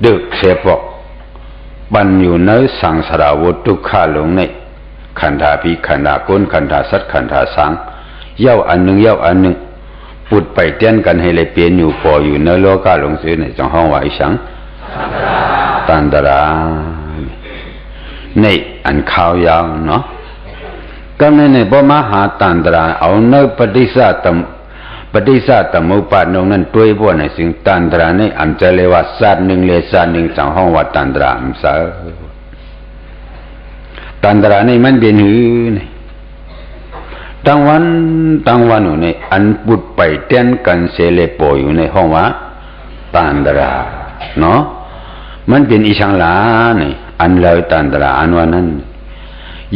ดึกเสพกบันอยู่ในสังสารวัฏทุกข้าลงในขันธาภิขันธาก้นขันธาสัตขันธาสังเย้าอันหนึ่งเย้าอันหนึ่งปุดไปเต้นกันให้เลยเปลี่ยนอยู่พออยู่ในโลกาหลงซื้อในจังห้องว่าอีสังตันตราในอันข้าวยาวเนาะก็ในบ่มาหาตันตราเอาเนื้อปฏิสัตตมุปาทนนั้นตัวบ่ในสิ่งตันตราในอันจะเรียกว่าสัตว์หนึ่งเลสัตว์หนึ่งจังห้องว่าตันตราอันสาตันตราในมันเป็นหือในตั้งวันอยู่ในอันปุดไปเต้นกันเสเลปอยู่ในห้องว่าตันตราเนาะมันเป็นอิชังหลาในอันเลยตันตราอันวันนั้น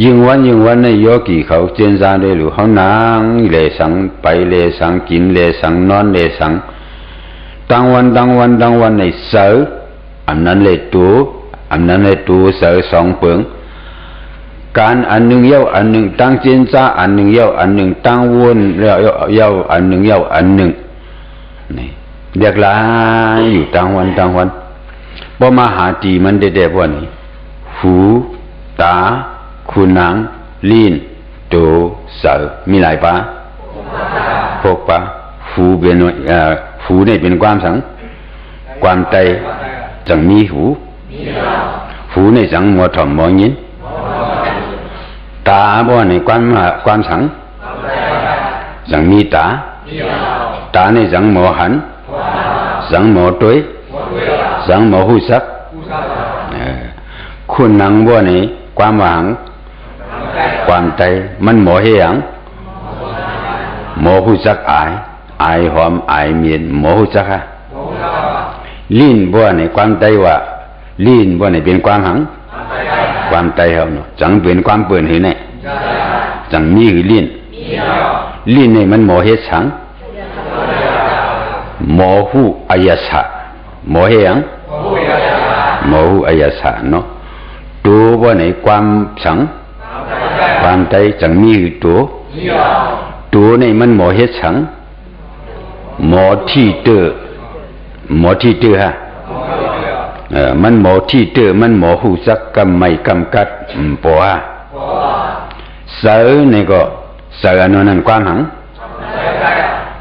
ยิงวันในโยกีเขาเจนซาได้หรือเขานางเลสังไปเลสังกินเลสังนอนเลสังตั้งวันในเสืออันนั้นเลตูเสือสองเปิงการอันหนึ่งเย้าอันหนึ่งตั้งเจนซาอันหนึ่งเย้าอันหนึ่งตั้งวนเย้าอันหนึ่งเย้าอันหนึ่งนี่เรียกลาอยู่ตั้งวันพอมาหาตีมันเด็ดๆว่านี่หูตาคุณนางลิ้นตูเสือมีหลายปะหกปะหูเป็นหูนี่เป็นความสังความใจจังมีหูนี่จังมัวถ่อมมัวยินตาบ่ในความสังจังมีตาในจังมัวหันจังมัวตุ้ยจังมัวหูสักคุณนางบ่ในความหวังความใจมันหมอเฮียงหมอหูจักอายหอมอายเมียนหมอหูจักฮะลิ้นบ่ในความใจว่าลิ้นบ่ในเป็นความหังความใจเฮาเนาะจังเป็นความเปิ้นให้แน่จังมีลิ้นนี่มันหมอเฮ็ดสังหมอหูอายสะหมอเฮียงหมอหูอายสะเนาะตัวบ่ในความสังความใจจังมีตัวในมันหมอเฮ็ดสังหมอที่เตอฮะมันหมอที่เตอมันหมอหูจักกำไม่กำกัดปอฮะเสือนี่ก็เสืออันนั้นความหัง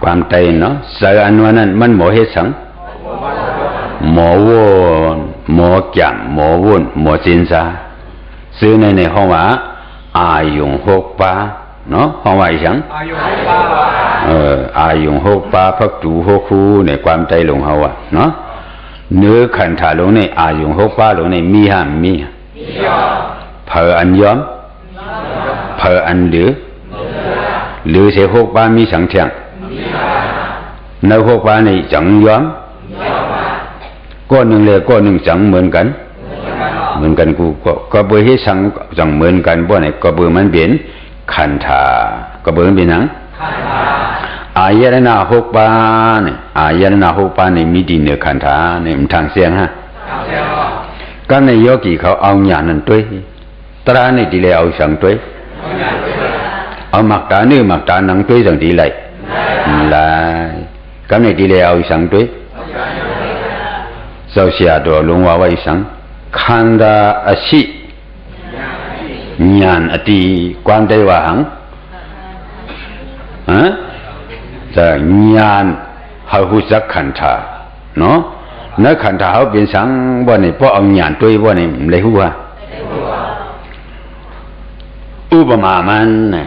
ความใจเนาะเสืออันนั้นมันหมอเฮ็ดสังหมอวนหมอแก่หมอวนหมอจินซาซื้อในห้องว่าอายุหกปาเนาะห้องว่าอีหยังอายุหกปาพักตูหกคูในความใจหลงเฮาอ่ะเนาะเนื้อขันธาหลงในอายุหกปาหลงในมีเพออันย้อมเพออันหรือเสหกปามีสังเทียงในหกปาในจังย้อมก้อนหนึ่งเลยก้อนหนึ่งจังเหมือนกันกูก็เบอร์ให้สังจังเหมือนกันบ่ไหนก็เบอร์มันเป็นขันธาก็เบอร์มันเป็นหนังอายตนะหกปาเนี่ยอายตนะหกปาในมีดีเนื้อขันธาเนี่ยมันทางเสียงฮะก็ในโยกีเขาเอาหยานั่นด้วยตราในดีเลยเอาสังด้วยเอาหมักตาเนื้อหมักตาหนังด้วยสังดีเลยก็ในดีเลยเอาสังด้วยเจ้าเสียตัวลงว่าไว้สังขันธาอสิญาณอติความใจว่าหังจะญาณเฮาหูจักขันธาเนาะในขันธาเฮาเป็นสังบ่นี่เพราะเอาญาณตัวบ่นี่เลยฮู้ว่าอุปมามันน่ะ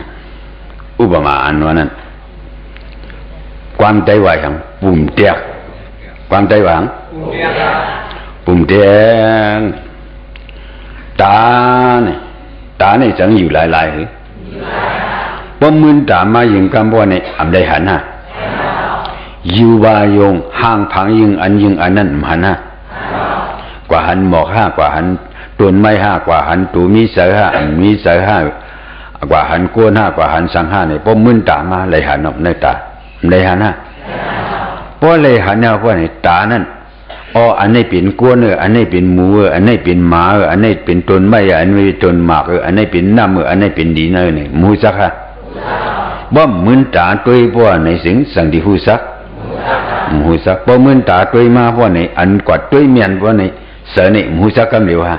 อุปมาอันนั้นความใจว่าหังปุ่มเตียกความใจว่าหังปุ่มเตียงตาเนี่ยจังอยู่หลายหรือบ่มึนตามายิงกำบ่เนี่ยอำได้หันฮะอยู่บายงห่างพังยิงอันนั้นหันฮะกว่าหันหมอกห้ากว่าหันต้นไม้ห้ากว่าหันตูมีเสือห้ากว่าหันก้นห้ากว่าหันสังห้าเนี่ยบ่มึนตามาเลยหันออกในตาเลยหันฮะบ่เลยหันเนี่ยพวกนี่ตานั่นอันนี้เป็นก้นอันนี้เป็นหมูอันนี้เป็นหมาอันนี้เป็นต้นไม้อันนี้เป็นต้นหมากอันนี้เป็นน้ำอันนี้เป็นดินเนี่ยหมูสักฮะบ่มึนตาตัวพวกในสิ่งสังที่หูสักบ่มึนตาตัวมาพวกในอันกว่าตัวเมียนพวกใน เสนี่หูจักกำเหลียวฮะ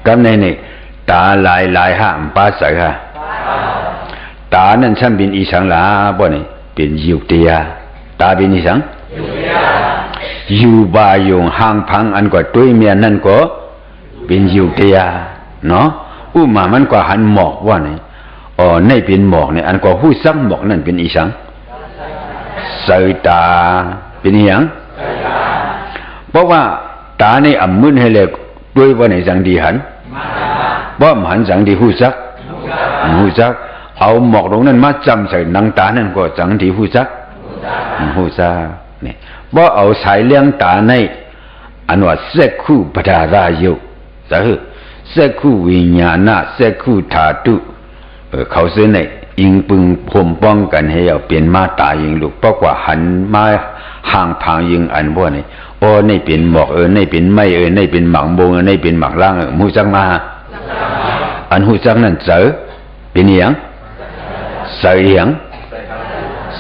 กำในนี่ตาลายลายห้ามป้าใส่ฮะตานั่นฉันเป็นอีสังลาบ่นี่เป็นยุกเตียตาเป็นอีสังอยู่บายงห่างพังอันกว่าตุ้ยเมียนั่นก็เป็นยุกเตียเนาะอุมามันกว่าหันหมอกว่านี่อ๋อในเป็นหมอกเนี่ยอันกว่าหูซักหมอกนั่นเป็นอีสังใส่ตาเป็นอีหยังเพราะว่าตาในอ่ำมึนให้เลยด้วยว่าในสังดีหันบ่มหันสังดีหูซักเอาหมอกลงนั้นมาจำใส่หนังตานั่นก็สังดีหูซักนี่บ่เอาสายเลี้ยงตาในอันว่าเสกคู่ปฐารายุสะฮึเสกคู่วิญญาณเสกคู่ธาตุเขาซื้อในอิงปึงพมป้องกันให้เอาเปลี่ยนมาตายิงลูกเพราะว่าหันมาห่างพางยิงอันบ่นี่โอ้นี่เป็นหมอกนี่เป็นไม้นี่เป็นหมักบงนี่เป็นหมักล่างหูจักมาอันหูจักนั่นเสือเป็นหยังเสือหยัง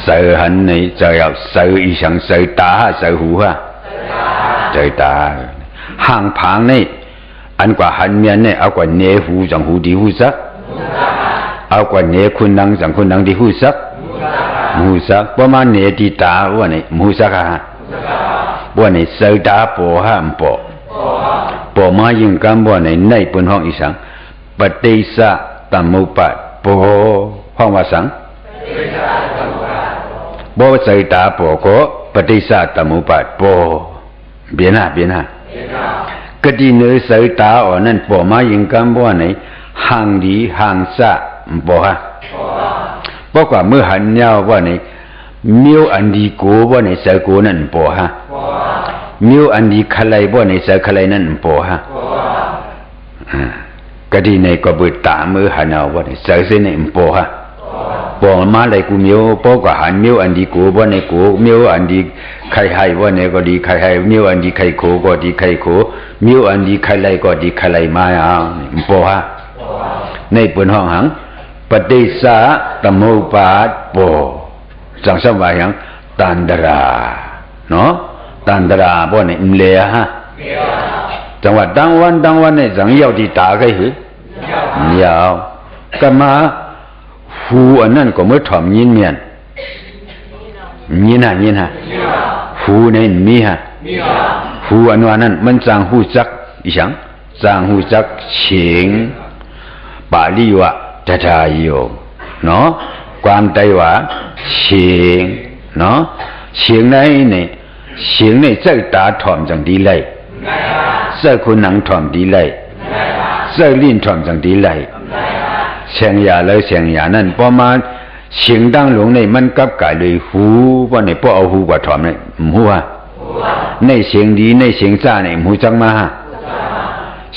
เสือหันนี่เสือเสืออีสังเสือตาเสือหูฮะเสือตาห่างพางนี่อันกว่าหันเมียนนี่เอากว่าเนหูจังหูดีหูซักเอากว่าเนคุณนังจังคุณนังดีหูซักประมาณเนติตาว่านี่หูซักฮะว่าในเสดาปอห้ามปอมายิงกันว่าในปนห้องอีสังปฏิสะตมุปะปอห้องว่าสังบ่เสดาปอก็ปฏิสะตมุปะปอเบียนะกติเนเสดาอ๋อนั่นปอมายิงกันว่าในห่างดีห่างสะปอฮะเพราะว่าเมื่อหันยาวว่าในมิวอันดีโกว่าในเสโกนั่นปอฮะมิวอันดีขลัยบ่ในเสขลัยนั่นปอฮะก็ดีในก็เบิดตามือหันเอาว่าในเสเสนี่ปอฮะปอมาเลยกูมิวปอก็หันมิวอันดีโกบ่ในโกมิวอันดีไข่ให้ว่าในก็ดีไข่ให้มิวอันดีไข่โคก็ดีไข่โคมิวอันดีขลัยก็ดีขลัยมาเอาปอฮะในเปิ้นห้องหังปฏิสะตมุปาทปอจังสมัยยังตันดราเนาะตันดราบ่เนี่ยเลฮะจังหวัดดังวันเนี่ยจังยาวที่ตาไกหือยาวก็มาหูอันนั้นก็เมื่อถ่อมยินเมียนยินฮะหูในมีฮะหูอันว่านั้นมันจังหูจักอีสังจังหูจักเฉียงบาลีว่าตถาโยเนาะความใจว่าเฉียงเนาะเฉียงในนี่เฉียงในใจตาถ่อมจังดีเลยใจคุณหนังถ่อมดีเลยใจลิ้นถ่อมจังดีเลยเสียงยาเลยเสียงยานั่นพอมาเฉียงดังหลงในมันกับกายเลยหูว่าในพอเอาหูกว่าถ่อมในหูฮะในเสียงดีในเสียงจ้าในหูจังมา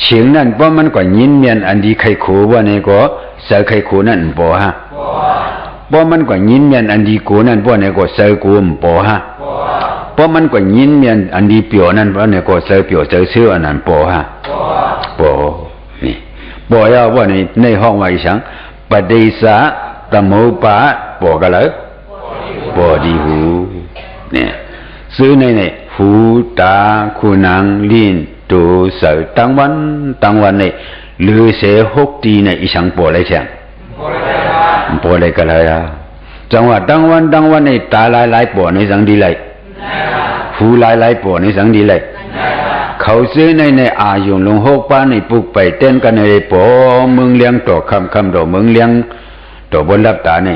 เสียงนั่นเพราะมันกว่ายินเมียนอันดีไข่โขว่าในก็เสือไข่โขนั่นปอฮะเพราะมันกว่ายินเมียนอันดีโกนั่นเพราะในก็เสือโกมปอฮะเพราะมันกว่ายินเมียนอันดีเปียวนั่นเพราะในก็เสือเปียวเสือเชื่ออันนั้นปอฮะปอนี่ปอยาว่าในห้องไว้สังปฏิสะตมุปะปอกันเลยปอดีหูเนี่ยซื้อในหูตาคูนังลิ้นตูเสือตั้งวันในหรือเสหกตีในอีสังปอเลยเชียงปอเลยกันเลยจังหวะตั้งวันในตาลายปอในสังดีเลยหูลายปอในสังดีเลยเขาซื้อในอายุลงหกป้าในปลุกไปเต้นกันในปอมึงเลี้ยงต่อคำดอกมึงเลี้ยงต่อบนรับตาใน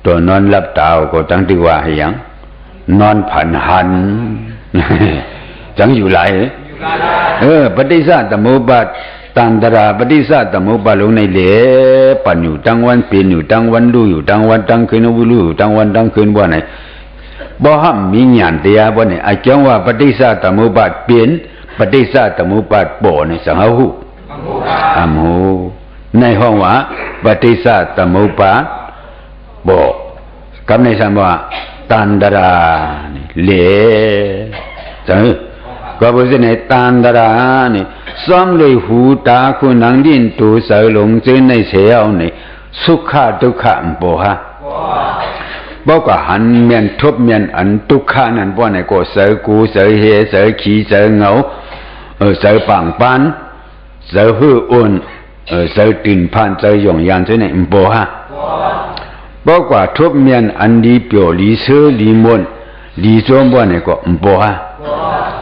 ตัวนอนรับตาก็ตั้งที่ว่าให้ยังนอนผันหันจังอยู่หลายปฏิสะตมุปาทตันตราปฏิสะตมุปาทลงในเหลปันอยู่ตั้งวันเป็นอยู่ตั้งวันรู้อยู่ตั้งวันตั้งคืนรู้อยู่ตั้งวันตั้งคืนบ่ไหนบ่ห้ามมีญาณเตียบ่ไหนไอ้จังว่าปฏิสะตมุปาทเป็นปฏิสะตมุปาทบ่ในสังหูอำหูในห้องว่าปฏิสะตมุปาทบ่กำในสัมว่าตันตราเหลจังก็บ่สิในตันตรานี่ซ้อมเลยหูตาคุณหนังดิ้นตูเสือหลงเจนในเสียวนี่สุขะทุกขะบ่ฮะบอกว่าหันเมียนทบเมียนอันทุกขะนั่นบ่ไหนก็เสือกูเสือเฮเสือขี้เสือเหงา เสือปังปันเสือหื้ออุ่นเสือตื่นพันเสือหยงยานเสือเนี่ยโบฮะบอกว่าทุบเมียนอันดีเปียวลีเสือลีมวนลีจอมบ่เนี่ยก็โบฮะ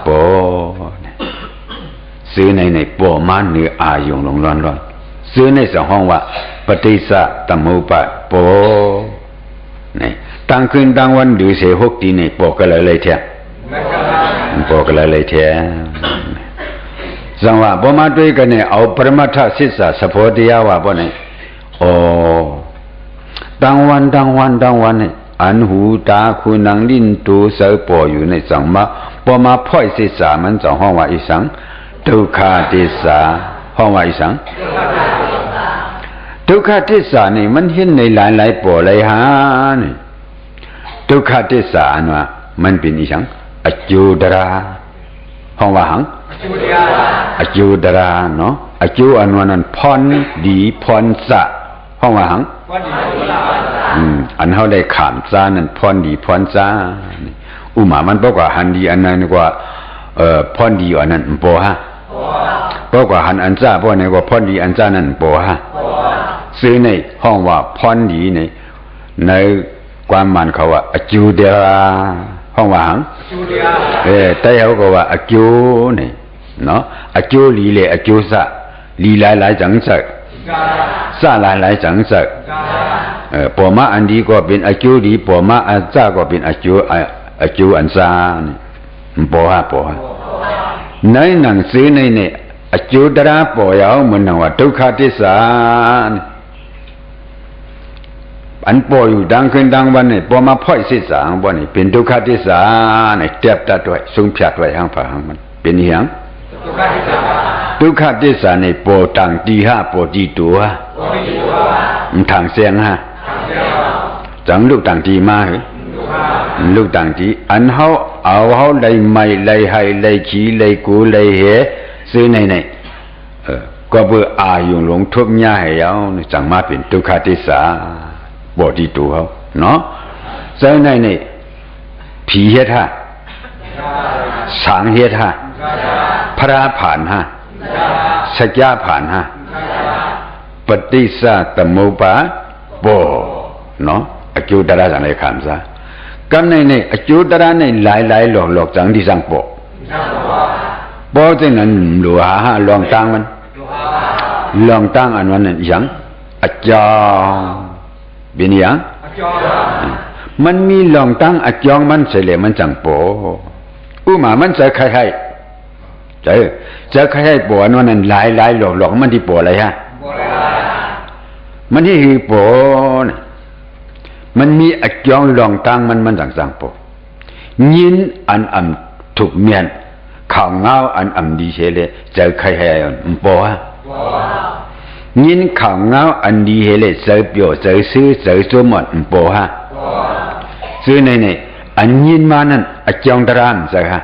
โบซื้อในโบมาเนื้ออายุงลงร้อนซื้อในสองห้องว่าปฏิสัตมุปะโปนี่ตั้งคืนตั้งวันดูเสียหกทีนี่โปก็เลยเทียโปก็เลยเทียสังว่าบ่มาด้วยกันเนี่ยเอาปรมัตถศิษย์สะโพธิยาว่าบ่เนี่ยโอ้ตั้งวันเนี่ยอันหูตาคุณนังลิ้นตูเสือปออยู่ในสังมาบ่มาพ่อยศิษย์มันสองห้องว่าอีสังทุกขาทิสาห้องว่าอีสังทุกขทิสานี่มันเห็นในหลายปอหลายหานี่ทุกขทิสาน่ะมันเป็นอีสังอจุดราห้องว่าหังอจุดราเนาะอจุอันนั้นพรดีพรสะห้องว่าหังอันเฮาได้ขามซานั่นพรดีพรสะอุมามันบอกว่าหันดีอันนั้นกว่าพรดีอันนั้นบ่ฮะบอกว่าหันอันซ่าบ่ไหนว่าพรดีอันซ่านั่นบ่ฮะซื้อในห้องว่าพรดีในความหมายเขาว่าอจุดราห้องว่าหังแต่เขาก็ว่าอจุนี่เนาะอจุลีเลยอจุสะลีหลายจังสักสะหลายจังสักปอมาอันดีก็เป็นอจุดีปอมาอันซ่าก็เป็นอจุอันซ่านี่บ่ฮะในหนังสือในอจุดราปอยาวเหมือนว่าทุกขทิสาอันปออยู่ดังคืนดังวันนี่ปอมาพ่อยศิษย์บ่นี่เป็นทุกขทิสานี่เทียบตัดไว้สูงพยัดไว้หางผาหางมันเป็นหยังทุกขทิสานี่ปอตังตีห้าปอตีตัวมันทางเสียงฮะจังลูกตังตีมาเหรอลูกตังตีอันเฮาเอาเฮาได้ไม่ได้ให้ได้ขี้ได้กูได้เหซื้อในก็เบื่ออายุหลงทุบหญ้าให้เอาจังมาเป็นทุกขทิสาบอดีตัวเขาเนาะเจ้าในผีเฮ็ดฮะสางเฮ็ดฮะพระผ่านฮะสัจจะผ่านฮะปฏิสัตมุปะโปเนาะอจุตระสังเลยคำซะกันในอจุตระในหลายหลอกจังที่สังโปโปจึงนั้นหลัวหาลองตั้งมันลองตั้งอันนั้นอย่างอจองเป็นอย่างมันมีลองตั้งอจองมันเสเลยมันจังโปอุมามันจะใครจะใครโปอันนั้นหลายหลอกมันที่โปอะไรฮะมันที่โปมันมีอจองลองตั้งมันจังโปยินอันถูกเมียนข่าวเงาอันดีเฉยเลยจะใครโปฮะยินข่าวเงาอันดีเฮเลเสือเปียวเสือซื้อเสือสมบัติโปฮะซื้อในอันยินมานั่นอจองตรามใช่ฮะ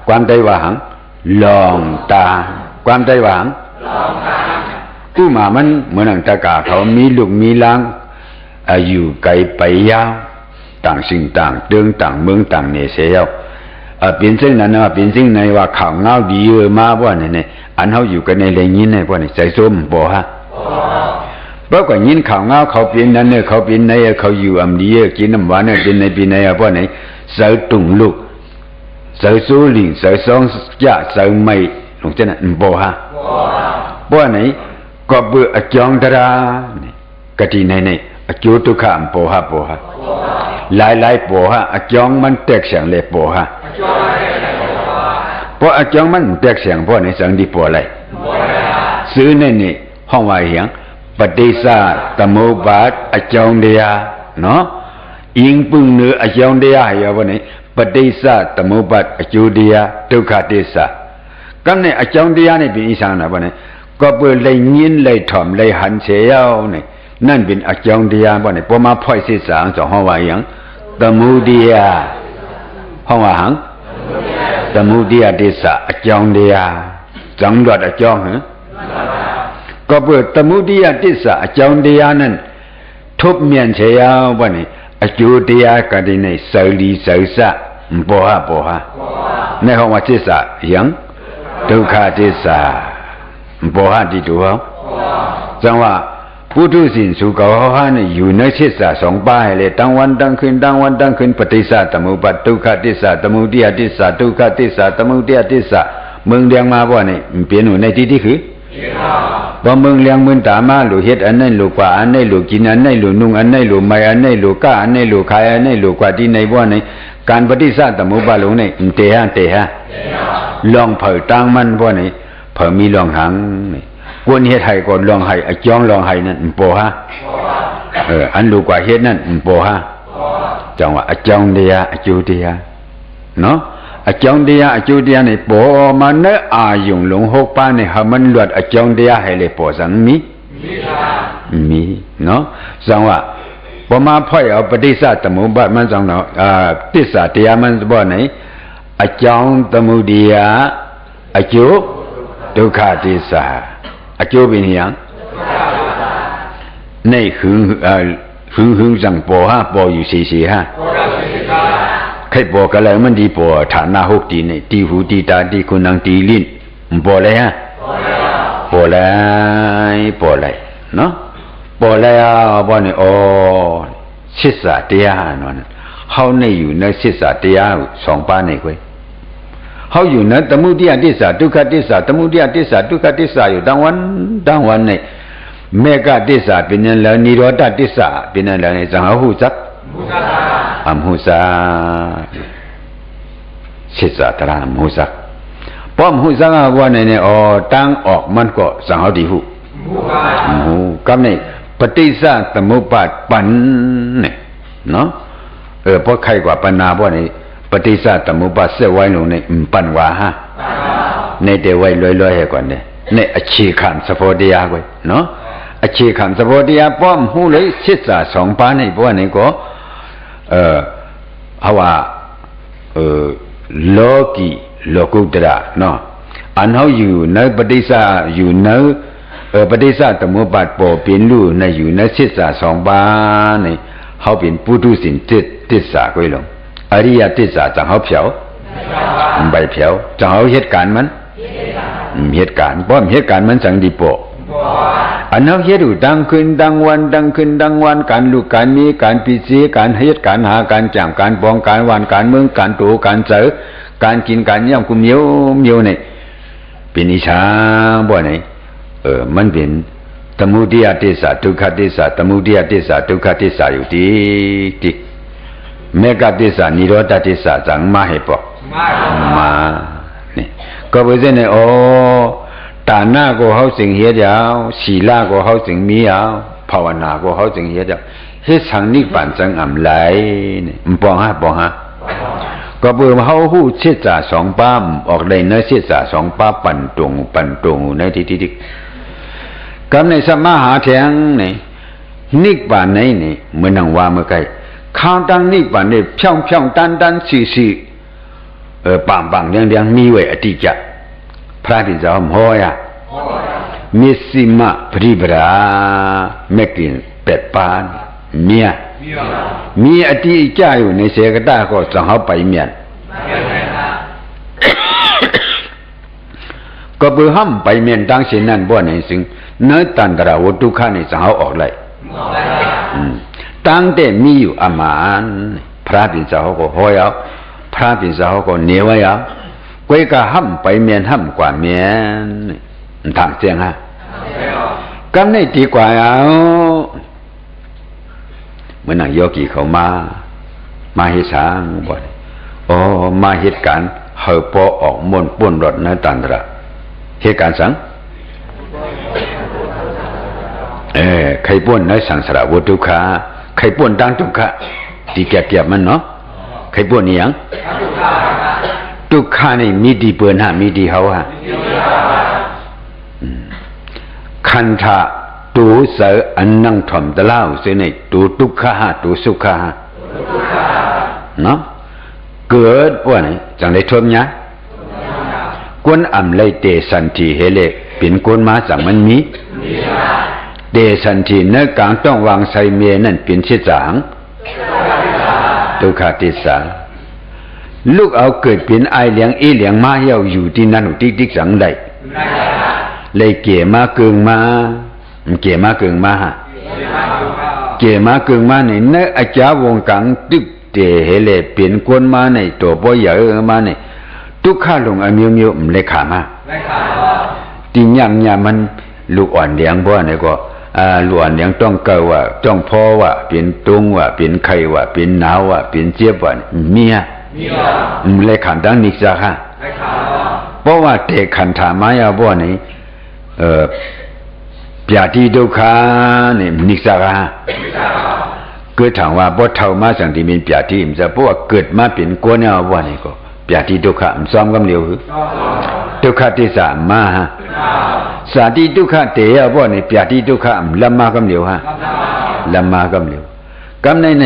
ความใจว่าหังลองตาความใจว่าหังผู้มามันเหมือนอังตะกาเขามีลูกมีล้างอยู่ไกลไปยาวต่างสิ่งต่างเตืองต่างเมืองต่างเนเสียวเป็นสิ่งนั้นว่าเป็นสิ่งในว่าข่าวเงาดีมาว่าเนี่ยอันเขาอยู่กันในเรื่องนี้ในว่าเนี่ยใจส้มบ่ฮะเพราะว่ายินข่าวเงาเขาเป็นนั้นเนี่ยเขาเป็นในเขาอยู่อำดีกินน้ำหวานเนี่ยเป็นในปีในเพราะไหนเสือตุ่งลูกเสือสู้ลิงเสือซองจ่าเสือไม่หลงเจ้านั่นบ่ฮะเพราะไหนก็เบื่อจองตรากะทิในอจุตุขามบ่ฮะหลายบ่ฮะอจองมันแตกเสียงเลยบ่ฮะเพราะอจองมันแตกเสียงเพราะในสังดีบ่อะไรซื้อนี่ห้องว่าเหียงปฏิสัตมุปะอจองเดียเนาะอิงปึงเนื้ออจองเดียให้ว่านี่ปฏิสัตมุปะอจุเดียทุกขทิสะกันในอจองเดียนี่เป็นอีสานนะว่านี่ก็เปิดเลยยินเลยถ่อมเลยหันเสียวนี่นั่นเป็นอจองเดียว่านี่พอมาพ่อยศิษย์2ห้องว่าอย่างตมุเดียห้องว่าหังตมุเดียทิสะอจองเดียจังหวัดอจองเหรอก็เปิดตมุเดียทิสะอจองเดียนั่นทุบเมียนเสียวว่านี่อจุเดียก็ได้ในเสลีเสสะบ่ฮะในห้องว่าทิสะอย่าง ဒုက္ခသစ္စာဘောဟတိတူဟောจังว่าพุทธสินสุกะหะนี่อยู่ในศีรษะ2ป้ายเลยตั้งวันตั้งคืนตั้งวันตั้งคืนปฏิสัตตมุปปัฏทุกขติสสะตมุติยติสสะทุกขติสสะตมุติยติสสะมึงเรียงมาบ่นี่เปลี่ยนอยู่ในที่ที่คือบ่มึงเรียงมึงตามาลูเฮ็ดอันนั้นลูกว่าอันนั้นลูกินอันนั้นลูนุ่งอันนั้นลูไม่อันนั้นลูกะอันนั้นลูขายอันนั้นลูกว่าที่ในบ่นี่การปฏิสัตตมุปปัฏลงนี่เตหะลองเผาตั้งมันบ่นี่เผามีลองหังนี่กวนเฮ็ดให้ก่อนลองให้จ้องลองให้นั่นบ่ฮะอันลูกว่าเฮ็ดนั่นบ่ฮะจังว่าจ้องเดียจูเดียเนาะจ้องเดียจูเดียนี่บ่มาเนอายุงหลง6ปานี่หามันลวดจ้องเดียให้เลยบ่สังมีเนาะจังว่าบ่มาพ่อยเอาปฏิสัตตมุปบาทมันจังเนาะติสสะเตียมันบ่ไหนจ้องตมุเดียจูဒုက္ခသစ္စာအကျိုးပင်ယံနေဟึงจังပေါ်ဟာပေါ်อยู่စီဟာခိတ်ပေါ်ကလည်းမဒီပေါ်ဌာနဟုတ်တီနေတီဟုတီတာတီကုဏံတီလိပေါ်လေဟာပေါ်လိုက်နော်ပေါ်လိုက်ဘောနေဩစိစ္ဆာတရားနော်ဟောင်းနေอยู่ในစိစ္ဆာတရား2ပါးနေကွယ်ဟောอยู่นะตมุติยติสสะทุกขติสสะตมุติยติสสะทุกขติสสะอยู่ตั้งวันในเมฆติสสะเป็นนั่นแล้วนิโรธติสสะเป็นนั่นแล้วในสังหหุสักอมหุสักสิสะตระอมหุสักป้อมหุสักว่าในอ๋อตั้งออกมันก็สังหติหุกำนี่ปฏิสัตตมุปบาทปันเนี่ยเนาะเพราะใครกว่าปัญนาบ่นี่ปฏิสัตตมุปบาทเสไว้ลงในปันวาฮะในเดไว้ลอยๆให้ก่อนเนี่ยในအခြေခံသဘောတရားကိုနော်အခြေခံသဘောတရားပေါ်မှုလေစိတ်စာ2ပါးနဲ့ပေါ်နေကိုဟောလောကီလောကုတ္တရနော်အနောက်ယူនៅပฏิစယူនៅပฏิစตมุปบาทပေါ်ပြင်လို့နဲ့ယူในစိတ်စာ2ပါးနဲ့ဟောပြင်ပုထုสินသစ္စာကိုလုံးอริยသစ္စာจังเฮาเผียวใบเผียวจังเฮาเหตุการณ์มันเหตุการณ์เพราะเหตุการณ์มันสังดิโปอันนั้นเหตุดังขึ้นดังวันดังขึ้นดังวันการลูกการมีการปีสีการเหตุการหาการจางการปองการวันการเมืองการตูการเจอการกินการย่ำกุมเมียวนี่เป็นอิชาบ่ไหนมันเป็นตมุติยติสสะทุกขติสสะตมุติยติสสะทุกขติสสะอยู่ที่เมฆติสสะนิโรธติสสะจังมาให้ปอกมานี่ก็เป็นเช่นนี้ฐานะก็เขาสิ่งเหี้ยเจ้าศีลก็เขาสิ่งมีเอาภาวนาก็เขาสิ่งเหี้ยเจ้าเฮ็ดสังนิพพานจังอำไหลนี่ปองฮะก็เบิ่มเฮาฮู้เสียจ่า2ป้ามออกได้ในเสียจ่า2ป้าปั่นตรงในที่กำในสมาหาแทงนี่นิพพานนี่เหมือนนังว่าเมื่อไกลข้างตั้งนิพพานนี่เพียงตันสีปังเรียงมีไว้อติจะพระที่จะหอมมิสิมะปริบราเมกินเป็ดปานเมีอติจะอยู่ในเสกตาก็จะเขาไปเมียนก็เบื่อห้ำไปเมียนตั้งเช่นนั้นบ่ในสิ่งเนื้อตันตระวัตถุข้านี่จะเขาออกเลยตั้งแต่มีอยู่อามานพระที่จะเขาก็หอยเอาพระที่จะเขาก็เหนียวเอากวยก็ห้ำไปเมียนห้ำกว่าเมียนทางเสียงฮะกำในดีกว่าเอาเมื่อนักโยกีเขามาเหตุสางบ่มาเหตุการณ์เฮาปอออกมนป่นรถในตันตระเหตุการณ์สังใครป่นในสังสารวัฏทุกขะใครป่นดังทุกขะที่แก่ๆมันเนาะใครป่นนี่หยังทุกขะนี่มีดีเปิ้นฮะมีดีเฮาฮะคันธะตูเสอันนั่งถ่อมตะเล่าเสียนี่ตูทุกขะตูสุขะเนาะเกิดว่าไหนจังได้ทมยะกวนอำไลเตสันทีเฮเลเป็นกวนมาจังมันมีเตสันทีเนื้อกลางต้องวางใส่เมียนั่นเป็นชิจางทุกขติสา ลูกเอาเกิดเป็นไอเลี้ยงเอเลี้ยงมาเหี่ยวอยู่ที่นั่นติ๊กสังใดเลยเกี่ยมาเกิงมาเกี่ยมาเกิงมาฮะเกี่ยมาเกิงมาในเนื้ออาจารย์วงกังตึกเตะเฮเลเปลี่ยนคนมาในตัวปอยเออมาในทุกข้าลงอมิวมิวเลยขามาติญญังญามันลูกอ่อนเลี้ยงบ่เนี่ยก็ลูกอ่อนเลี้ยงต้องเก่าว่าต้องพอว่าเป็นตุงว่าเป็นไข่ว่าเป็นหนาวว่าเป็นเจี๊ยบว่ามีฮะเลยขันตั้งนิสาฮะเพราะว่าเตะขันถามายาบ่เนี่ยปยาติดุขาเนี่ยนิสาฮะเกิดถามว่าบ่เท่ามาสังที่มีปยาติมันจะเพราะว่าเกิดมาเป็นกวนเนี่ยบ่เนี่ยก็ปยาติดุขะมันซ้อมกำเร็วดุขะที่สามมาฮะสาธิดุขะเตยบ่เนี่ยปยาติดุขะลำมากำเร็วฮะลำมากำเร็วกำใน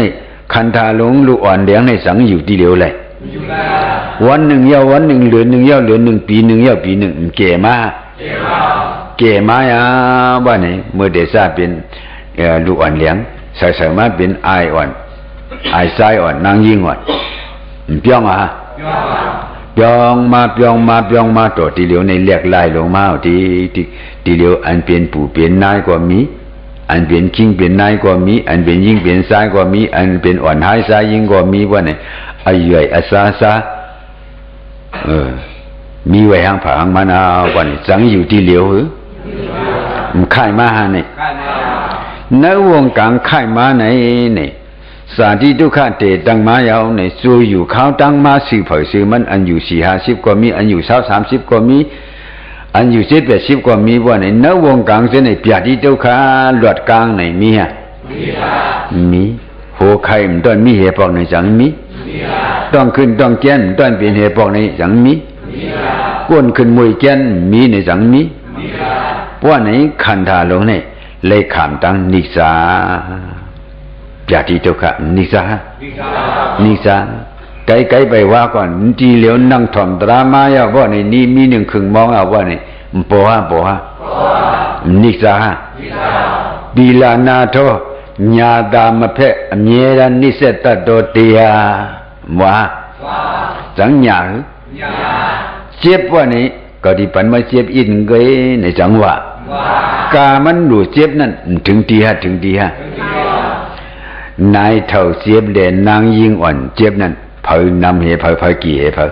ขันธาลงลูกอ่อนเลี้ยงในสังอยู่ที่เร็วเลยวันหนึ่งเย้าวันหนึ่งเหลือหนึ่งเย้าเหลือหนึ่งปีหนึ่งเย้าปีหนึ่งเก่มาเก่มาอ่ะบ่เนี่ยเมื่อเดชะเป็นลูกอ่อนเลี้ยงใส่มาเป็นไออ่อนไอซ้ายอ่อนนางยิงอ่อนเปียงอ่ะเปียงมาต่อที่เหลียวในเรียกไล่ลงมาที่เหลียวอันเป็นปู่เป็นนายก็มีอันเป็นคิงเป็นนายก็มีอันเป็นยิงเป็นซ้ายก็มีอันเป็นอ่อนหายซ้ายยิงก็มีว่าเนี่ยอายุไอ้ซามีไว้หางผาหางมะนาวว่าเนี่ยสังอยู่ที่เหลียวมันค่ายมาหาเนี่ยในวงการค่ายมาไหนเนี่ยสาธิดุขะเตตังมายาวเนี่ยสู้อยู่เขาตั้งมาสื่อเผยสื่อมันอันอยู่40-50ก็มีอันอยู่30-30ก็มีอันอยู่70-80ก็มีว่าในวงการเส้นในปยาติดุขะหลวดกลางในมีฮะมีหัวไข่มันต้องมีเหตุปอกในจังมีต้องขึ้นต้องแก่นต้องเป็นเหตุปอกในจังมีก้นขึ้นมวยแก่นมีในจังมีว่าในขันธาลงเนี่ยเลยขามตั้งนิสาปยาติดุขะนิสาไกลไปว่าก่อนทีเหลียวนั่งถ่อมตรามายาว่าในนี้มีหนึ่งครึ่งมองเอาว่าในปอฮะนิสาปีลานาโทญาตามเพะเมียนิเสตโตเตียว่าจังหยาเจ็บว่านี่ก็ที่ปันมาเจ็บอินเกยในจังหวะกามันดูเจ็บนั่นถึงทีฮะนายเท่าเจ็บเด่นนางยิงอ่อนเจ็บนั่นเผยนำเหเผยกี่เหเผย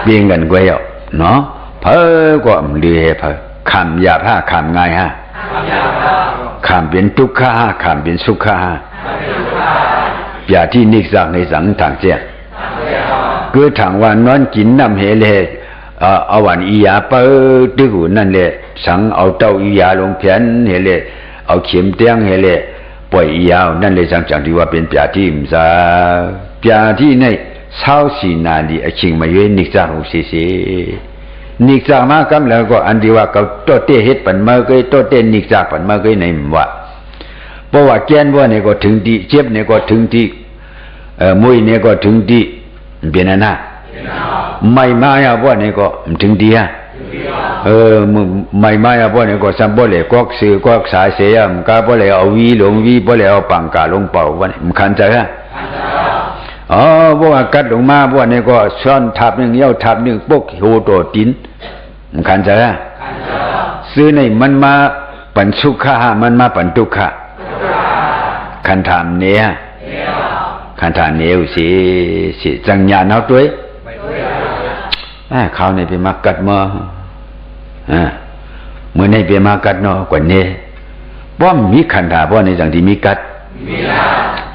เบี่ยงกันกว่าเยอะเนาะเผยก็มันดีเหเผยคำหยาบฮะคำง่ายฮะคำเป็นทุกข์ฮะคำเป็นสุขฮะอย่าที่นิสักในสังทางเจ้าคือทางวันนอนกินน้ำเหเลเอาวันอียาเปิดตึกนั่นแหละสังเอาเต้าอียาลงแผ่นเหเลเอาเข็มเตียงเหเลปล่อยยาวนั่นเลยจังที่ว่าเป็นปยาที่มซาปยาที่ในเศร้าสีนาดีอชิงมาเยนิกจาหูเสีนิกจากมากำแล้วก็อันที่ว่าเขาโตเตเฮ็ดปันมาเกยโตเตนิกจากปันมาเกยในว่าเพราะว่าแกนว่าเนี่ยก็ถึงที่เจ็บเนี่ยก็ถึงที่มวยเนี่ยก็ถึงที่เป็นนั่นนะไม่มาอย่าว่าเนี่ยก็ถึงที่ฮะไม่มาอย่าว่าเนี่ยก็สัมบ่เลยก็สื่อก็สายเสียมก็บ่เลยเอาวีลงวีบ่เลยเอาปังกาลงเป่าว่ามันคันใจฮะบ่ว่ากัดลงมาบ่เนี่ยก็ซ้อนทับนึงเย้าทับนึงปกโหโตตินมันคันใจฮะซื้อในมันมาปันสุขะมันมาปันทุกขะคันถามเนี่ยคันถามเนี่ยสิจังญาณเอาตัวเขาในไปมากัดมาเมื่อในไปมากัดเนาะกว่านี้บ่มีขันธาบ่ในจังที่มีกัด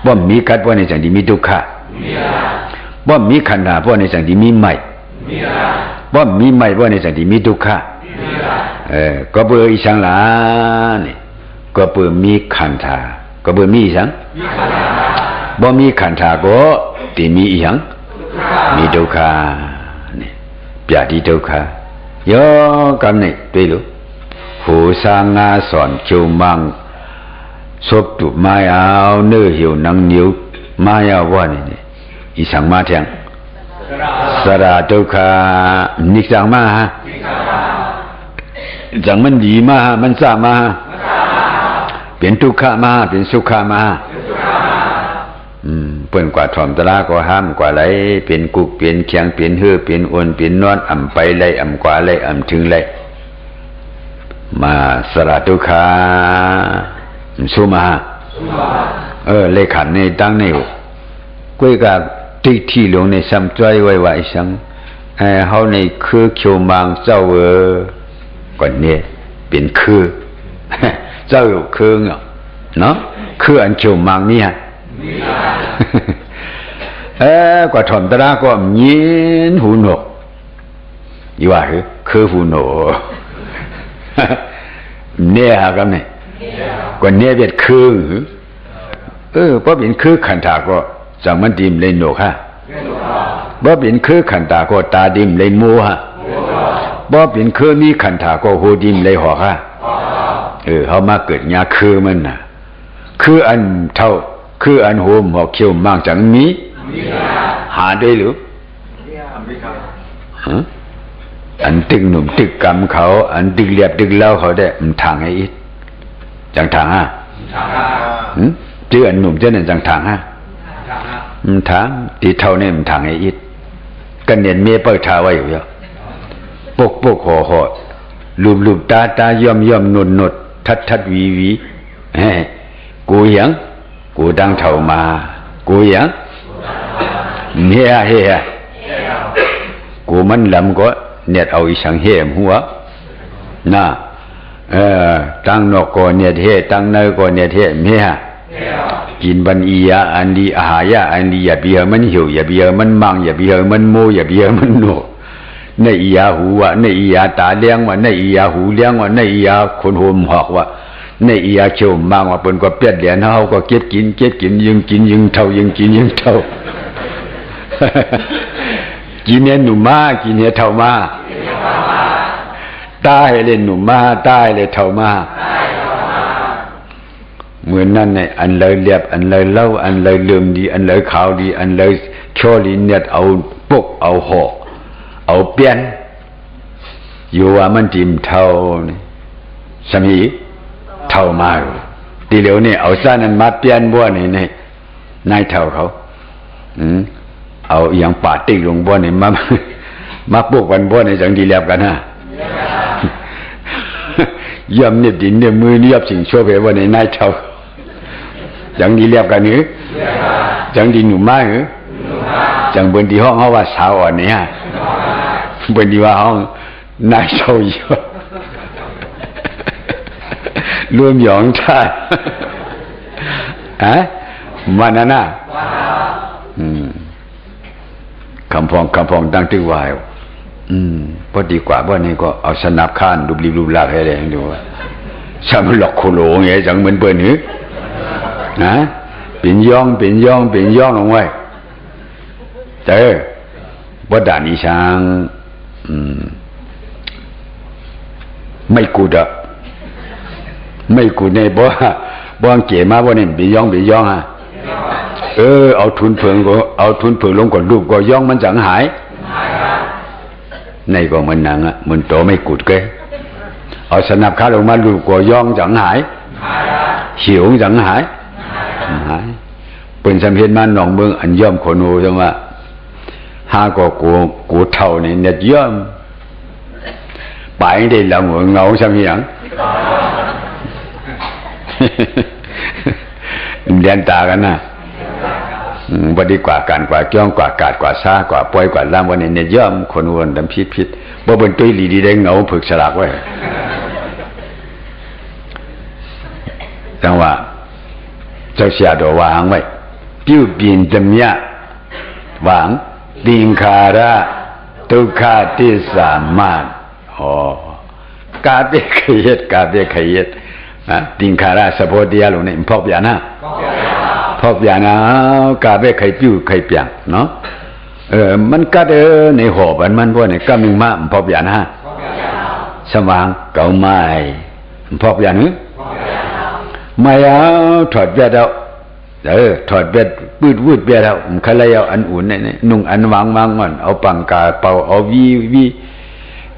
บ่มีกัดบ่ในจังที่มีทุกขะบ่มีขันธาบ่ในจังที่มีใหม่บ่มีใหม่บ่ในจังที่มีทุกขะก็เบื่ออีสังหลานี่ก็เบื่อมีขันธาก็เบื่อมีสังบ่มีขันธาก็ที่มีอีหยังมีทุกขะนี่ปยาติทุกขะย่อกำนี่တွေ့လို့ဟိုစာငါสอนကျုံမန်းศพตุมายาวเนื้อหิวนังนิ้วมายาวว่านี่อีสังมาเถียงสระทุกขานิสังมาฮะจังมันดีมามันสามาเป็นทุกขมาเป็นสุขมา เปิ้นกว่าถ่อมตะลาก็ห้ามกว่าไหลเป็นกุกเป็นเคียงเป็นฮื้อเป็นอ้วนเป็นนอนอ่ำไปไหลอ่ำกว่าไหลอ่ำถึงไหลมาสระทุกขาสุมาเลขันในตั้งในกุ้ยกับที่ที่ลงในซ้ำจ้อยไว้ไว้สังเฮาในคือเขียวมังเจ้าก่อนเนี่ยเป็นคือเจ้าคือเนาะคืออันเขียวมังเนี่ยกว่าถ่อมตะลาก็ยินหูหนวกอยู่ว่าคือหูหนวกเนี่ยครับเนี่ยกว่าเนี่ยเป็นคือเพราะเป็นคือขันธาก็จังมันดิมเลยหนวกฮะเพราะเป็นคือขันธาก็ตาดิมเลยมูฮะเพราะเป็นคือมีขันธาก็หูดิมเลยหอกฮะเขามาเกิดญาคือมันน่ะคืออันเท่าคืออันโหมหอกเขียวมากจังมีหาได้หรืออันตึกหนุ่มตึกกำเขาอันตึกเรียบตึกเล่าเขาได้มันทางให้อีกจังทางฮะชื่ออันหนุ่มเจ้าเนี่ยจังทางฮะมันทางที่เท่านี่มันทางให้อีกกันเนียนเมียเปิดทาไว้อยู่เยอะปกปกห่อห่อลูบลูบตาตาย่อมย่อมนวลนวลทัดทัดวีวีกูยังกูดังเท่ามากูยังเฮียเฮียกูมันลำก็เน็ตเอาอีสังเฮมหัวน่ะตั้งนอกก็เน็ตเฮตั้งในก็เน็ตเฮเมียกินบันอียาอันดีอาหายาอันดีอย่าเบียมันหิวอย่าเบียมันมังอย่าเบียมันโมอย่าเบียมันโนในอียาหูวะในอียาตาเลี้ยงวะในอียาหูเลี้ยงวะในอียาคนโหมหอกวะในอียาเขียวมังวะเปิ้นก็เปียดเหรียญเฮาก็เก็บกินยิงกินยิงเท่ายิงกินยิงเท่ากินเนี่ยหนุ่มมากินเนี่ยเท่ามาตายเลยหนุ่มมาตายเลยเท่ามาเหมือนนั่นเนี่ยอันเลยเรียบอันเลยเล่าอันเลยเลื่อมดีอันเลยขาวดีอันเลยโชลีเน็ตเอาปกเอาห่อเอาเปลี่ยนอยู่ว่ามันจิมเท่านี่สมีเท่ามาทีเดียวนี่เอาซ่านั้นมาเปลี่ยนบ้วนนี่นายเท่าเขาเอาอย่างป่าติ๊กลงบ้วนนี่มาปลูกกันบ้วนนี่จังดีเรียบกันฮะย่อมเน็บดินเนี่ยมือเนียบสิ่งชั่วไปบ้วนนี่นายเท่าจังดีเรียบกันหรือจังดีหนุ่มมากหรือจังบนที่ห้องเขาว่าสาวอ่อนเนี่ยบนที่ว่าห้องนายเท่าเยอะรวมหยองชาติมันน่ะคำพองตั้งตื้อวายพอดีกว่าว่านี่ก็เอาสนับข้านดูรีบลากให้เลยดูว่าฉันมันหลอกโคโลไงจังเหมือนเปิ้นหือเป็นย่องลงไว้เจ้บ่ด่านอีช้างไม่กูดะไม่กูในบ่เก๋มาบ่นี่เป็นย่องฮะเอาทุนเพิงลงก่อนรูปก็ย่องมันจังหายในก็มันหนังมันโตไม่กูดเกเอาสนับขาลงมารูปก็ย่องจังหายหิวจังหายเป็นสำเพ็ญมาหนองเมืองอันย่อมโคโนจังว่าห้าก็กูเท่านี่เน็ตย่อมไปได้ละหัวเงาสำเหียงเรียนตากันนะบดีกว่าการกว่าจ้องกว่ากาดกว่าซ่ากว่าปล่อยกว่าล่ามวันนี้เนี่ยย่อมคนวนดำพิษบ่บนตุ้ยลีดีได้เงาผึกสลักไว้จังว่าเจ้าเสียดวางไว้ปิ้วปีนจำยะวางติงคาระทุกขาทิสามารถกาเปขยัดติงคาระสะโพธิยาลงนี่พอกยานะพอกยานะกาเปไข่ปิ้วไข่เปียงเนาะมันก็ในหอบมันพวกนี่ก็มึงมาพอกยานะสว่างเก่าไม้พอกยานึไม่เอาถอดเบ็ดเอาถอดเบ็ดปืดวืดเบ็ดเอาใครเลยเอาอันอุ่นนี่นุ่งอันวางมันเอาปังกาเป่าเอาวี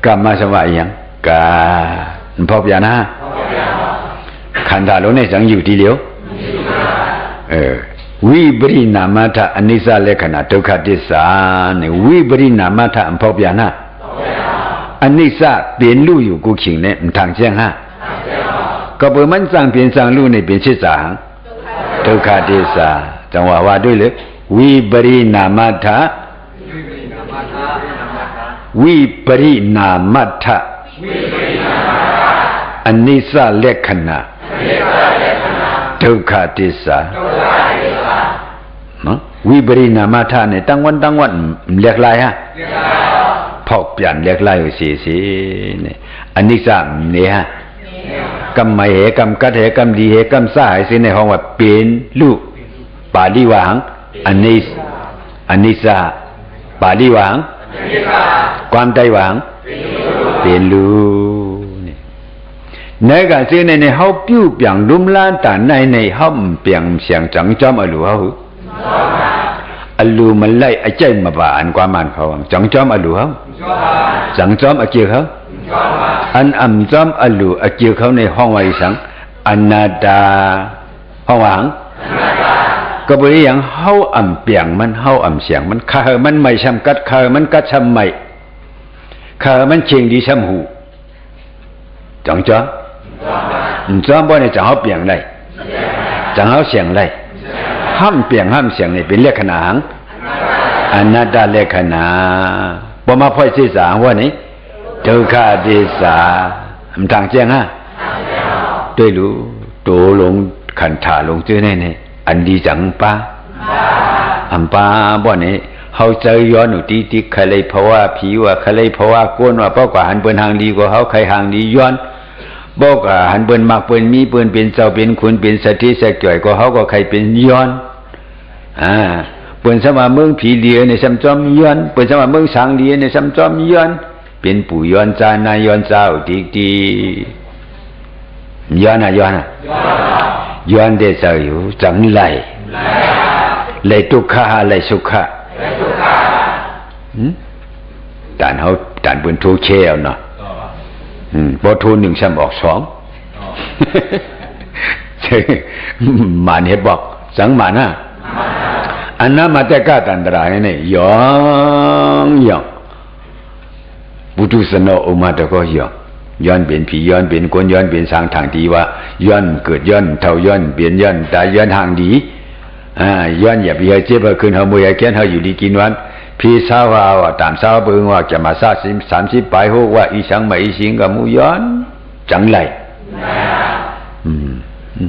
กลับมาสว่างอย่างกาพอกยานะขันธาโลนี่จังอยู่ทีเดียว วิปริณามถะอนิจจลักษณะทุกขติสาเนี่ยวิปริณามถะอันพอเปลี่ยนนะอนิจจเปลี่ยนรู้อยู่กูขิงเนี่ยมันทางเชียงฮะก็เปิดมันสั่งเปลี่ยนสั่งรู้เนี่ยเป็นชิดสาทุกขติสาจังหวะว่าด้วยเลยวิปริณามถะวิปริณามถะอนิจจลักษณะทุกขติสาနော်ဝိပရိနာမထနဲ့တန်ဝန်လက်လိုက်ဟာဖောက်ပြန်လက်လိုက်ကိုစီနဲ့အနိစ္စနေဟာကမ္မဟေကမ္မကတ်ဟေကမ္မဒီဟေကမ္မစဟေစိနဲ့ဟောว่าเป็นลูกปาဠိวาหังอนิสสะปาဠိวาหังความไต้วาหังเป็นลูกนี่乃个စိနဲ့ဟောပြုတ်ပြန်ลุมล้านตาနိုင်ในဟောပြန်เสียงจังจอมอลูဟောอลูมันไล่ไอ้ใจมาบานความมันเขาจังจอมอลูเขาจังจอมอเจียเขาอันอ่ำจอมอลูอเจียเขาในห้องไว้สังอนาตาห้องวังก็บริยังเฮาอ่ำเปียงมันเฮาอ่ำเสียงมันคามันไม่ช้ำกัดคามันกัดช้ำไม่คามันเชียงดีช้ำหูจังจอมจอมบ่เนี่ยจังเฮาเปียงได้จังเฮาเสียงได้ห้ามเปลี่ยนห้ามเสียงนี่เป็นเลขขณะอนัตตเลขขณะพอมาพ่อยศีรษะว่านี่ทุกขติสามันทางแจ้งฮะด้วยรู้โตลงขันถาลงชื่อนี่อันดีจังป้าอันป้าบ่นี่เฮาใจย้อนอยู่ที่ใครเลยเพราะว่าผีว่าใครเลยเพราะว่าก้นว่าเพราะกว่าหันเปิ้นทางดีกว่าเฮาใครทางดีย้อนบอกหันเปิ้นมักเปิ้นมีเปิ้นเป็นเจ้าเป็นขุนเป็นสถิสักจ่อยก็เฮาก็ใครเป็นย้อนเปิ้นสมาเมืองผีเหลียในซ้ำจอมย้อนเปิ้นสมาเมืองสางเหลียในซ้ำจอมย้อนเป็นปู่ย้อนจานายย้อนเจ้าดีย้อนย้อนได้เจ้าอยู่จังไหลทุกขะไหลสุขะด่านเฮาด่านเปิ้นทุกเชี่ยวเนาะพอทูหนึ่งซ้ำออกสองหมานเห็ดบอกสังหมานะอันนั้นมาแต่ก้าตันตรายนี่ยองปุถุสนอมาตะก็ย้อนเป็นผีย้อนเป็นคนย้อนเป็นสางทางดีว่าย้อนเกิดย้อนเท่าย้อนเปลี่ยนย้อนตายย้อนทางดีย้อนอย่าไปเจ็บขึ้นเฮาบ่อยากแค้นเฮาอยู่ดีกินวันพี่สาวว่าตามสาวเบิ่งว่าจะมา30ไปฮู้ว่าอีสังมาอีสิงก็มูย้อนจังไล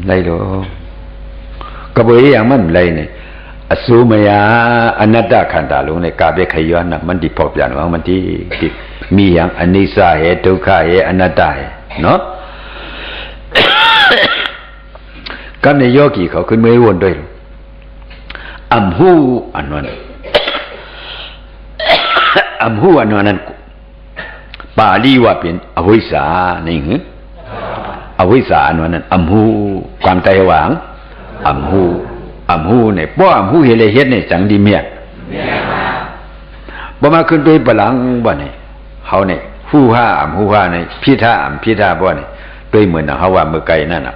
ไลโลก็บ่อย่างมันไลนี่อสุมยาอนัตตขันตาลงในกาเบขย้อนน่ะมันดิพบอย่างว่ามันที่มีอย่างอนิจจเหตุทุกขเหตุอนัตตาเนาะก็ในโยกีเขาขึ้นมือวนด้วยอัมหูอันนั้นอัมหูอันนั้นปาลีว่าเป็นอวิชชานี่หรืออวิชชาอันนั้นอัมหูความใจหวังอัมหูเนี่ยป้ออัมหูเฮเลเฮ็ดเนี่ยจังดีเมียบ่มาขึ้นไปปลังบ่เนี่ยเฮาเนี่ยฮู้ห้าอัมหูห้าเนี่ยพิธาบ่เนี่ยด้วยเหมือนเฮาว่ามื้อไกลนั่นน่ะ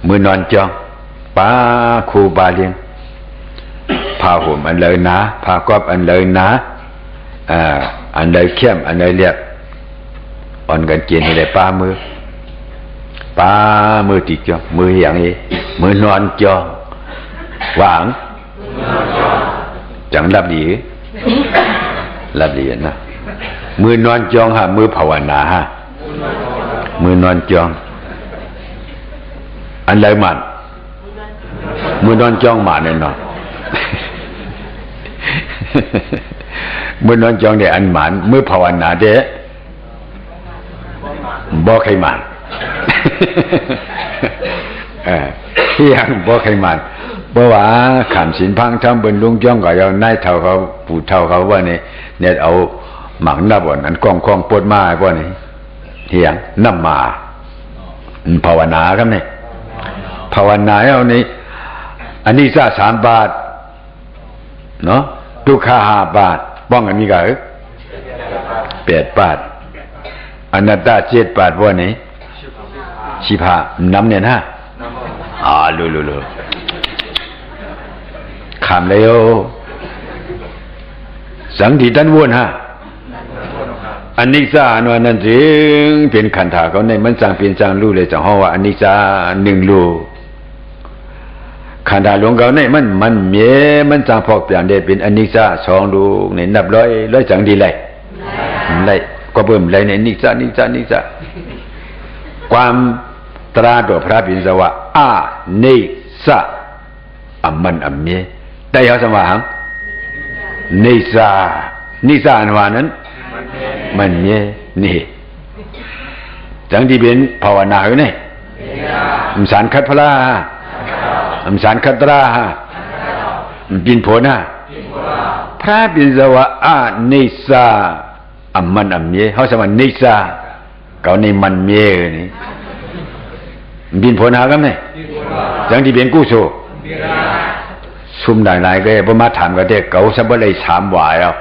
มื้อนอนจองป้าครูบาเลี้ยงผ้าห่มอันเลยนะผ้ากอบอันเลยนะอันเลยเข้มอันเลยเรียบอ่อนกันเกียนอะไรป้ามือติดจอมืออย่างนี้มือนอนจอหวางจังรับดีนะมือนอนจองฮะมือภาวนาฮะมือนอนจองอันเลยมันมือนอนจองมาแน่นอนมือนอนจองได้อันหมานมือภาวนาเด้บ่ใครหมานที่ยังบ่ใครหมานเพราะว่าขามศีลพังทำบนลุงจ้องก็เอานายเท่าเขาปู่เท่าเขาว่าเนี่ยเอาหมักนับบ่นั้นกองปวดมาบ่นี่เฮียงน้ำมาภาวนาครับนี่ภาวนาเอานี่อันนี้ซะ3 บาทเนาะทุกขา5 บาทป้องกันมีก็8 บาทอนัตตา7 บาทว่านี่15น้ำเนี่ยนะลู ขามเลยโอสังที่ท่านวนฮะอนิจจาโนนั่นจึงเป็นขันธาเขาในมันจังเป็นจังรู้เลยจังห้องว่าอนิจจาหนึ่งรู้ขันธาหลวงเขาในมันเมียมันจังพอกเปลี่ยนได้เป็นอนิจจาสองรู้ในนับร้อยจังดีเลยเลยก็เบิ่มเลยในนิจจานิจจานิจจาความตราตัวพระปิณสวะอานิสะอัมมันอัมเมได้ยาวสมาหังนิสานิสาอันว่านั้นมันเมนี่จังที่เป็นภาวนาอยู่นี่อัมสารคัตพลาอัมสารคัตราอัมปินโพนะพระปิณสวะอานิสาอัมมันอัมเมเขาสมานิสาเขาในมันเมนี่บินผลหากันไหมอย่างที่เป็นกู้โชซุ่มหลายๆก็พอมาถามก็ได้เขาสับเลยถามว่าแล้ว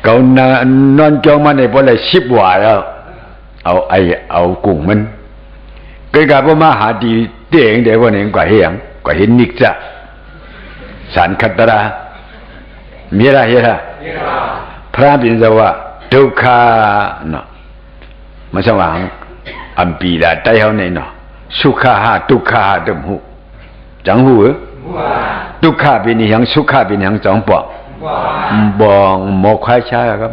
เขานอนจองมาในพอเลย10 ว่าแล้วเอากุ้งมันก็กลับมาหาดีเตียงเดี๋ยววันนี้ก็เห็นนิกจะสารคัตตรามีอะไรเฮะพระบิณฑวะทุกขาเนาะมาสว่างอัมปีดาใจเขาเนี่ยเนาะสุขาหะทุกขาหะดมหูจังหูทุกขาเป็นอย่างสุขาเป็นอย่างจังปองหมอกควายช้าครับ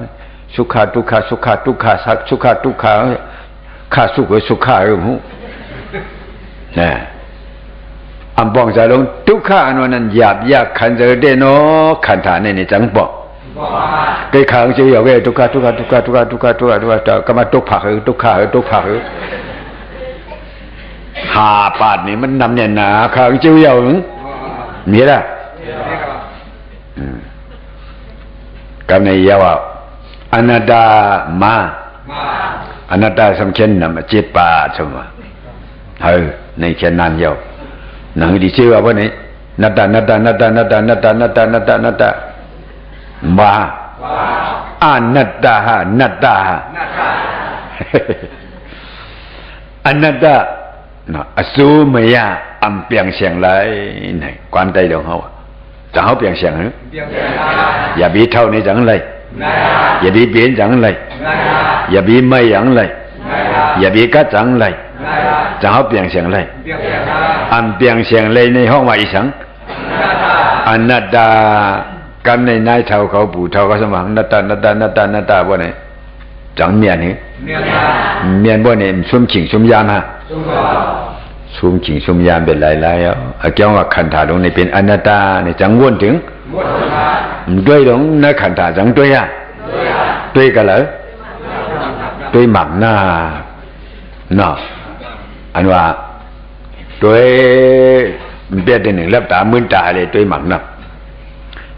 สุขาทุกขาสุขาทุกขาสุขาทุกขาข้าสุขสุขาดมหูนะอัมปองจะลงทุกขาอันนั้นหยาบยากขันเจอเดโนขันฐานในจังปองcái kháng chỉ hiểu về tukhaก็มาตุกผักตุกขาหาปาดนี่มันนำเนี่ยนะขางจิ้วเหยาหนึ่งมีละกับในยาวอนัตตามาอนัตตาสำคัญนำจิตปาสมว่าในเช่นนั้นยาวหนังดีชื่อว่านี่นัตตามาอนัตตานัตตาอนัตตาอสูมยาอัมเปียงเสียงไรนี่ความใจของเขาจะเขาเปียงเสียงหรืออย่าบีเท่านี้จังไรอย่าบีเปลี่ยนจังไรอย่าบีไม่อย่างไรอย่าบีกัดจังไรจะเขาเปียงเสียงไรอัมเปียงเสียงไรในห้องว่าอีสังอนัตตากันในนายเท่าเขาปู่เท่าเขาสมังนัตตาบ่เนี่ยจังเมียนนี่เมียนบ่เนี่ยซุ่มฉิงซุ่มยามฮะซุ่มฉิงซุ่มยามเป็นหลายๆเอาเกี่ยวกับขันธาตรงนี้เป็นอนัตตาเนี่ยจังวนถึงด้วยตรงนักขันธาจังด้วยอ่ะด้วยกันเหรอด้วยหมักหน้าเนาะอันว่าด้วยเบี้ยหนึ่งรับตามื่นตาเลยด้วยหมักหน้า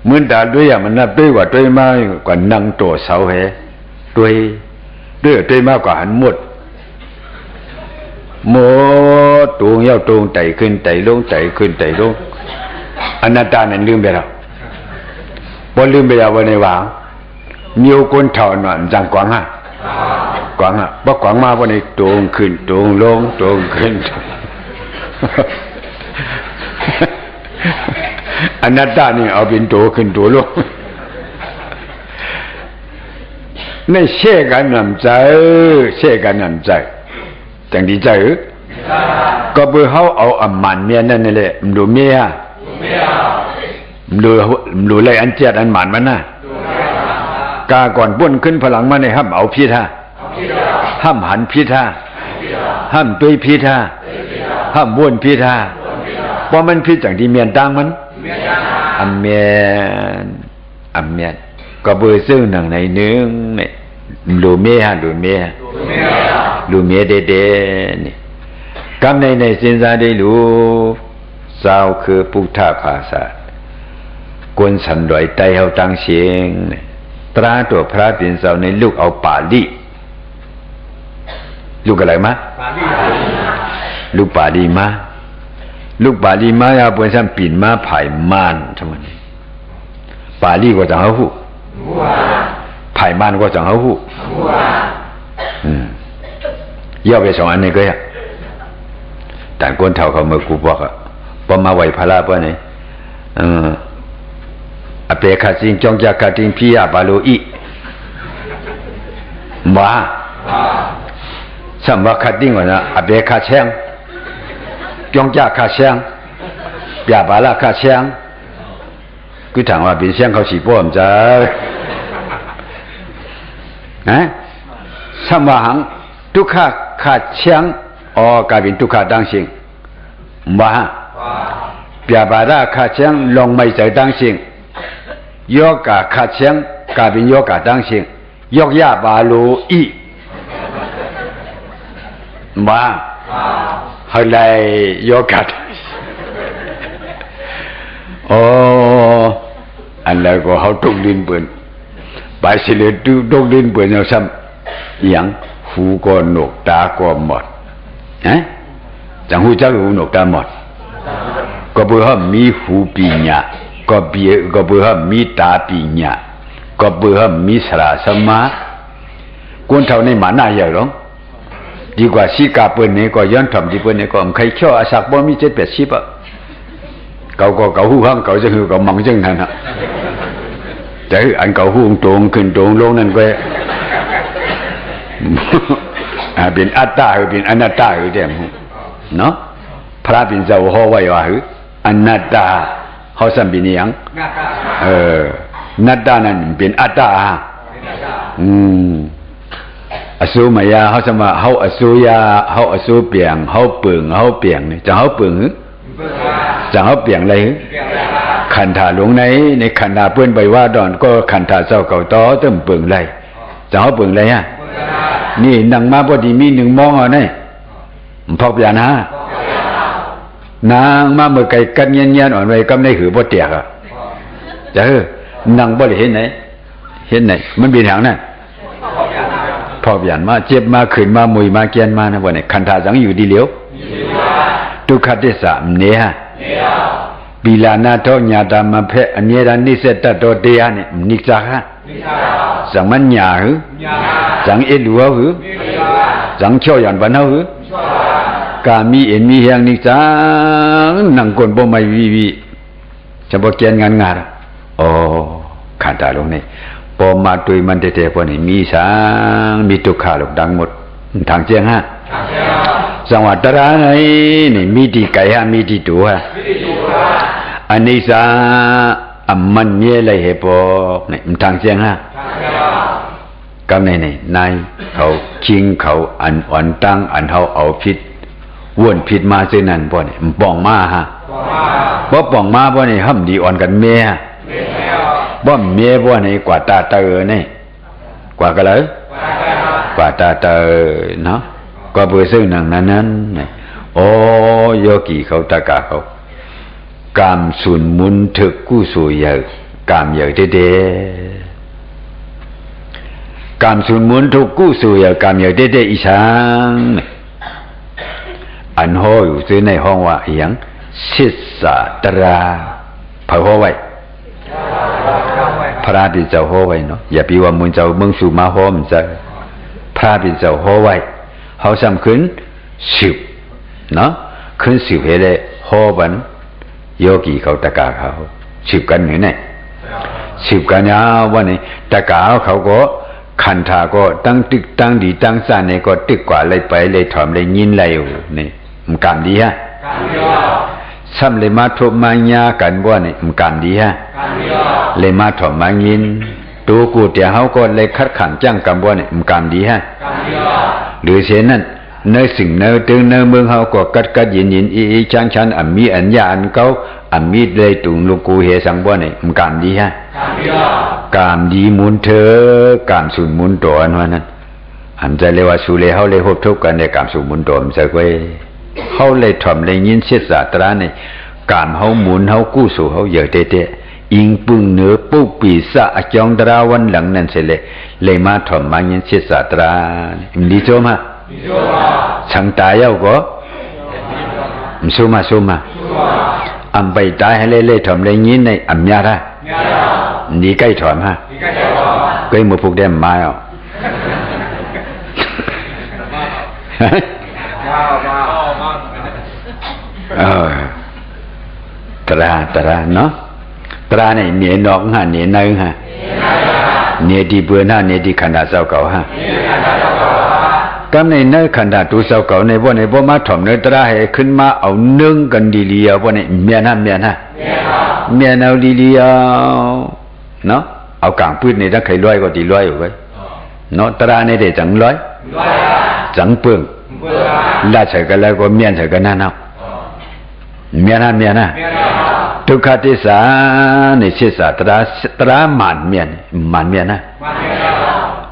มื่นตาด้วยอย่างมันนับด้วยกว่าด้วยมากกว่านั่งตัวเสาเหด้วยมากกว่าหันหมดตูงเย้าตูงไต่ขึ้นไต่ลงไต่ขึ้นไต่ลงอนัตตานั้นลืมไปแล้วพอลืมไปแล้ววันในว่างมีคนเท่านั้นจังกวางฮะบ่กวางมาวันในตูงขึ้นตูงลงตูงขึ้นอนัตตานี่เอาเป็นตัวขึ้นตัวลงในเชื่อกันนำใจจังดีใจก็เพื่อเขาเอาอำมันเมียนั่นนี่แหละมันดูเมียมันดูอะไรอันเจ็ดอันหมันมันน่ะกาก่อนป้นขึ้นพลังมาในห้ามเอาพิษฮะห้ามหันพิษฮะห้ามตุยพิษฮะห้ามบ้วนพิษฮะเพราะมันพิษจังที่เมียนตังมันอำเมียนก็เบอร์ซึ่งหนังในนึงเนี่ยดูเมียเด็ดนี่กำในสินสาได้รู้สาวคือพุทธภาษากวนสันดอยไตเฮาตังเสียงตราตัวพระปิ่นเสาในลูกเอาปาลีลูกอะไรมาลูกปาลีมาอย่าเปิ้นซ้ํปิ่นมาไผ่ม่านทั้งนั้นปาลีก็จังเฮาฮู้ไผ่ม่านก็จังเฮาฮู้要ไป2อันนี้ก็แต่คนเฒ่าเขามากูบอกพอมาไหวพระป่ะนี่ อเปคาจิงจงจากคาติงพิยาบาโลอีมาสัมวาคาติงวะนะอเปคาเชียงจงจากคาเชียงပြပါလားခတ်ချံကုထံဝါပြင်ရှင်းခောက်ရှိပေါ်မကြဟမ်သမဟံဒုက္ခခတ်ချံဩကပြင်ဒုက္ခတန်းရှင်းမဟာပြပါရခတ်ချံလုံမိုက်ใจတန်းရှင်းယောဂခတ်ချံကပြင်ယောဂတန်းရှင်းယောရပါလိုဤမဟာဟုတ်လိုက်ယောဂอันแล้วก็เขาตกดินเปื่อนไปเสด็จดูตกดินเปื่อนเอาซ้ำอย่างหูก็หนวกตาก็หมดจังหูจักหูหนวกตาหมดก็เพื่อมีหูปีญาก็เพื่อมีตาปีญาก็เพื่อมีสระสมาคนเท่านี้มาหน้าใหญ่หรอดีกว่าสีกาเปื่อนนี้ก็ย้อนทำดีเปื่อนนี้ก็ใครชอบอาศักบ่มี7-80อ่ะcậu hú hơn cậu sẽ hư cậu mong chân thành hả chứ anh cậu hú tuồng kinh tuồng luôn nên quê biến atta hư biến anatta hư thế nó phá biến giàu ho vậy hòa hư anatta họ xem biến yang natta nên biến atta asu maya họ xem mà họ asu ya họ asu biển họ biển này chẳng họ bường hứจังเขาเปลี่ยนอะไรขันถาหลวงในขันถาเปื้อนใบว่าดอนก็ขันถาเจ้าเก่าต้อเติมเปลืองอะไรจังเขาเปลืองอะไรฮะนี่นั่งมาพอดีมีหนึ่งมองอ่ะนี่พอเปลี่ยนฮะนางมาเมื่อไก่กันเงี้ยอ่อนไว้ก็ไม่หือบ่เตียกอ่ะจะนั่งบ่ได้เห็นไหนมันเป็นอย่างนั้นพอเปลี่ยนมาเจ็บมาขืนมามุยมาเกียนมานะบ่เนี่ยขันถาสังอยู่ดีเหลียวทุกขติสามเนี่ยปีลานาโตญาตามะเพอเนรานิเสตโตเตียเนี่ยนิจาคะสังมัญญาหือสังเอลัวหือสังเชี่ยวยันปันเอาหือกามีเอ็นมีเฮียงนิจานังกวนบ่ไม่วิจะบ่เกียนงานโอ้ขันตาลงนี่พอมาตุยมันเตๆพอนี่มีสังมีทุกขาลูกดังหมดทางเจียงฮะสังวาตระนี่มีดีไก่ฮะมีดีตัวฮะอันนี้ซะมันเย่เลยเหปอนี่ทางเสียงฮะกำนี่นายเขาชิงเขาอันอ่อนตั้งอันเฮาเอาผิดวนผิดมาซื่อนั่นบ่นี่ป่องมาฮะบ่ป่องมาบ่นี่ห่ำดีอ่อนกันเมียบ่เมียบ่นี่กว่าตาเตอนี่กว่ากันเลยกว่าตาเตอเนาะก็เพื่อซึ่งนั้นโอ้โยกีเขาตะกะเขากามสุนมุนถึกกู้สู่เยอะกามเยอะเด้กามสุนมุนถึกกู้สู่เยอะกามเยอะเด้อีสังอันโหอยู่ซื้อในห้องว่าอย่างศิษาตราพระโหไว้พระบิดเจ้าโหไว้เนาะอย่าปีว่ามุนเจ้าเมืองสู่มาโหมจะพระบิดเจ้าโหไว้เขาสำคัญสิบเนาะขึ้นสิบให้ได้โหบันโยกีเขาตะกาเขาสิบกันหรือไงสิบกันยาววันนี้ตะกาเขาก็ขันธาก็ตั้งตึกตั้งดีตั้งสานเนี่ยก็ตึกกว่าเลยไปเลยถอมเลยยินเลยอยู่นี่มันกรรมดีฮะซ้ำเลยมาทบมาญากันบ่เนี่ยมันกรรมดีฮะเลยมาถอมมายินตัวกูเดียวเขาก็เลยคัดขันจ้างกันบ่เนี่ยมันกรรมดีฮะหรือเช่นนั้นเนื้อสิ่งเนื้อตึงเนื้อเมืองเขาก็กัดยินอีชันอันมีอันยาอันเก่าอันมีเลยตุงลูกกูเฮสังบ่เนี่ยมันกรรมดีฮะกรรมดีมุนเถอกรรมสุนมุนตัวนั้นอันจะเรียกว่าสุเลเขาเลยพบทุกกันในกรรมสุนมุนตัวมันจะไว้เขาเลยถ่อมเลยยินเสียสาตราเนี่ยกรรมเขาหมุนเขากู้สู่เขาเยอะเตะอิงปึงเนื้อปุ๊บปีศาจจองตราวันหลังนั่นเสร็จเลยมาถ่อมมายินเสียสาตรามันดีโจมฮะช่างตายเอาก็สู้มาอันไปตายให้เล่ถ่อมเลยยินในอันยาละนี่ใกล้ถ่อมฮะใกล้มือพวกเดมมาเอาตราเนาะ ตราในเนียนอกฮะเนียนในฮะเนียดีเบื่อหน้าเนียดีขันดาเจ้าเก่าฮะก็ในเนื้อขันดาตัวเจ้าเก่าในบ่มาถ่อมเนื้อตราให้ขึ้นมาเอานึ่งกันดีเลียบ่ในเมียนเอาดีเลียเนาะเอากลางพื้นในถ้าใครร้อยก็ดีร้อยอยู่ไว้เนาะตราในเด็จังร้อยจังเปิงลาใส่กันแล้วก็เมียนใส่กันนั่นเอาเมียนะทุกขติสาในศิษย์ตรามันเมียนะ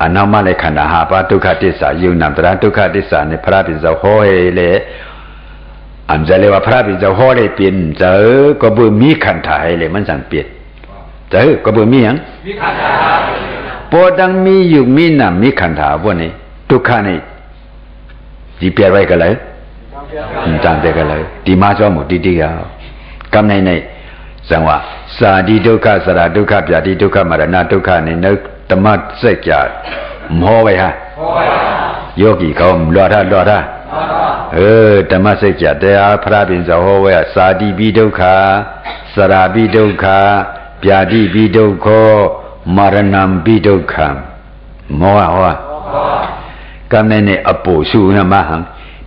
อันนั้นมาเลยขันธ์หาปะทุกขติสาอยู่นำตราทุกขติสาในพระปิณเจ้าโหยเลยอันจะเรียกว่าพระปิณเจ้าโหยเลยเปลี่ยนเจอก็บ่มีขันธ์ให้เลยมันสั่งเปลี่ยนเจอก็บ่มีหยังมีขันธ์พอดังมีอยู่มีนำมีขันธ์บ่นี่ทุกขนี่ที่เปลี่ยนไว้ก็เลยจังแต่ก็เลยที่มาจ้อหมดดีๆอ่ะกำในสังว่าสาดีทุกขสระทุกขปยาดีทุกขมรณะทุกขในนึกธรรมะเสกจะมโหไว้ฮะโยกีเขารอท่าธรรมะเสกจะแต่พระปิณเจ้าโหไว้สาดีบิทุกขสระบิทุกขปยาดีบิทุกขมรณะบิทุกขโมหะกำในอปุสูนะมหัง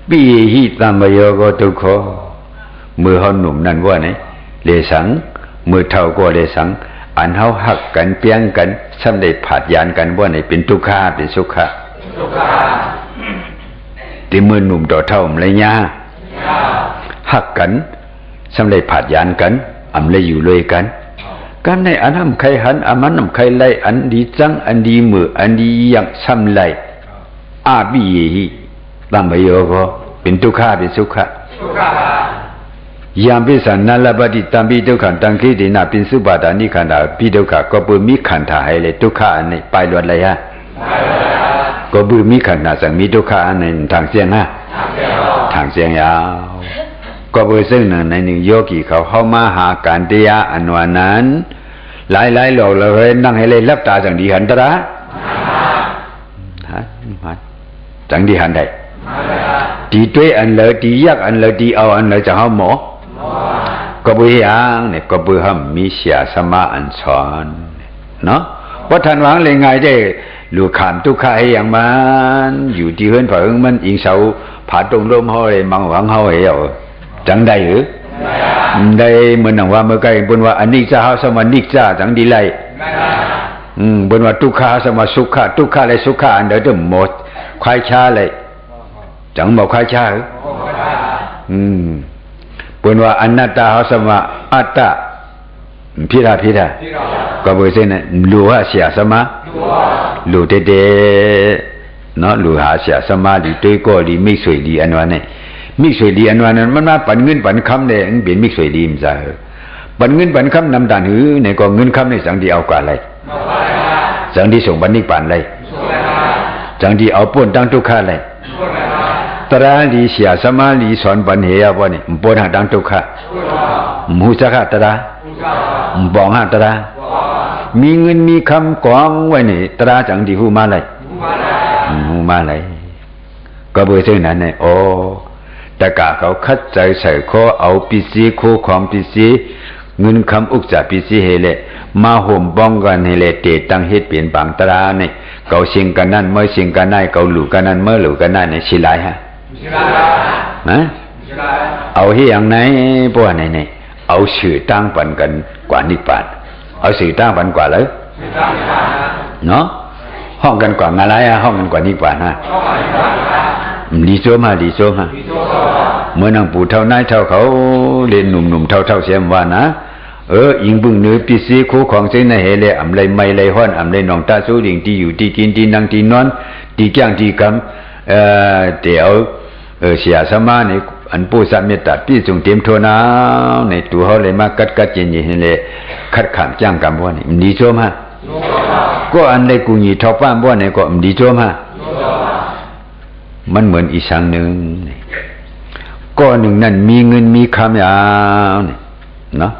ปิหิตัมปโยโกทุกขมือเขาหนุ่มนั่นว่าไงเลสังมือเท่าก็เลสังอันเขาหักกันเปียงกันสำเร็จผาดยานกันว่าไงเป็นทุกขะเป็นสุขะที่มือหนุ่มต่อเท่าอะไรเงี้ยหักกันสำเร็จผาดยานกันอำเลยอยู่เลยกันกันในอันนั้นใครหันอันนั้นใครไล่อันดีจังอันดีมืออันดียังซ้ำไล่อาบิหิตัมปโยโกเป็นทุกขะเป็นสุขะยามพิสันนัลปฏิตัมปิทุกขันตังคิดินาปินสุบาทานิขันธาปิทุกขะก็บุมีขันธาให้เลยทุกขะอันนี้ไปล้วนเลยฮะก็บุมีขันธาสังมีทุกขะอันนี้ทางเสียงฮะทางเสียงยาวก็บุซึ่งหนึ่งในหนึ่งโยกีเขามาหาการเตียอันวานั้นหลายหลอกเลยนั่งให้เลยรับตาจังดีหันตระฮะจังดีหันได้ดีด้วยอันเลยดียากอันเลยดีเอาอันเลยจะหาหมอก็บุยังเนี่ยก็บุhamมีเสียสมาอันสอนเนาะเพราะท่านวางเลยไงได้ลูกขามทุกข์ให้อย่างมันอยู่ที่เฮือนเผิงมันอิงเสาผาตรงลมเฮาเลยมังหวังเฮาให้เอาจังได้หรือได้เหมือนหนังว่าเมื่อไกลบนว่าอนิจจาสมานิจจาจังดีไลบนว่าทุกขะสมาสุขะทุกขะเลยสุขะอันเดิมหมดควายชาเลยจังบอกควายชาบนว่าอนัตตาสมาอัตตาพิราก็บอกเช่นนั้นลูหะเสียสมาลูเตเนาะลูหะเสียสมาลีตัวก็ลีไม่สวยดีอันวันนี้ไม่สวยดีอันวันนั้นมันมาปั่นเงินปั่นคำเนี่ยเป็นไม่สวยดีมั้งจ้ะปั่นเงินปั่นคำนำด่านหือในก็เงินคำในสังดีเอากว่าอะไรสังดีส่งบันนิปั่นอะไรสังดีเอาป่นตั้งทุกข์อะไรตราลีเสียสมาลีสอนบันเหียบ่นี่ป่นหาตั้งทุกข์มูจักตราบองหาตรามีเงินมีคำกองไว้นี่ตราจังดีหูมาเลยหูมาเลยก็เบอร์เท่านั้นเนี่ยโอ้ตะกะเขาคัดใจใส่ข้อเอาปิสีโคของปิสีเงินคำอุกจาปิสีเฮเลมาห่มบ้องกันเฮเลเตตั้งเฮ็ดเปลี่ยนบางตราเนี่ยเขาสิงกันนั่นเมื่อสิงกันได้เขาหลู่กันนั่นเมื่อหลู่กันนั่นเนี่ยสิไรฮะนะเอาที่อย่างไหนพวกไหนเนี่ยเอาสื่อตั้งปันกันกว่านิพพานเอาสื่อตั้งปันกว่าเลยเนาะห้องกันกว่าอะไรอะห้องกันกว่านิพพานฮะดีโซมาเมื่อนางปู่เท่านายเท่าเขาเรียนหนุ่มเท่าเสียมว่านะอิงบึงเนื้อปิสีคู่ของเส้นในเฮเลอำไรไม่ไรห้อนอำไรนองตาสู้ดิ่งที่อยู่ที่กินที่นั่งที่นอนที่แก้งที่กำเดี๋ยวเสียสมาในอันผู้สามีตัดพี่จงเตรียมโทนาในตัวเขาเลยมากัดเจนเฮเลคัดขังจ้างกำว่านี่ดีโซมาก็อันใดกูหยีท็อปบ้านว่านี่ก็ดีโซมามันเหมือนอีสังหนึ่งก็หนึ่งนั่นมีเงินมีคำยาวเนี่ยเนาะ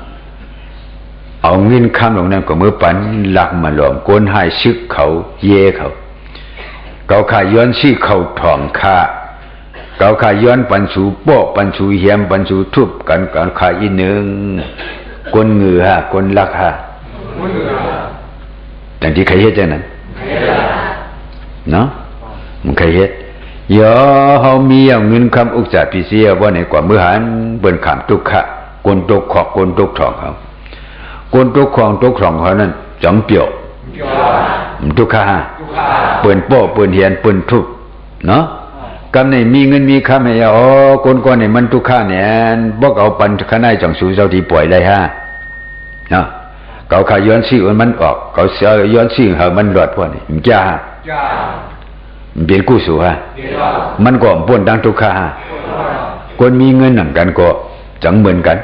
เอาเงินคำลงนั้นก็มือปันหลักมาหลอมโกนหายชึกเขาเย่เขาขาย้อนชี้เขาทองขาเขาขาย้อนปันสูโปะปันสูเหียมปันสูทุบกันขาอีหนึ่ง คนเหงือฮะคนลักฮะแต่ที่ใครเฮ็ดจังนั้นเนาะมันใครเฮ็ดยอเฮามีเอาเงินคำอุกจาพิเศษว่าในกว่ามื้อหันเปิ้นขามทุกขะคนตกขอกคนตกทองเขาคนตกของตกทองเขานั้นจังเปียวทุกขะฮะเปิ้นโป้เปิ้นเฮียนเปิ้นทุกเนาะกำในมีเงินมีคำให้อ๋อคนก่อนนี่มันทุกขะเนี่ยบ่เอาปันขะนายจังสูเจ้าที่ป่วยได้ฮะเนาะเขาขย้อนชื่อมันออกเขาเสียย้อนชื่อเขามันหลอดพวกนี้มันจ้าเปลี่ยนกู้สู่ฮะมันก็ป่วนดังทุกข์ฮะคนมีเงินหนังกันก็จังเหมือนกัน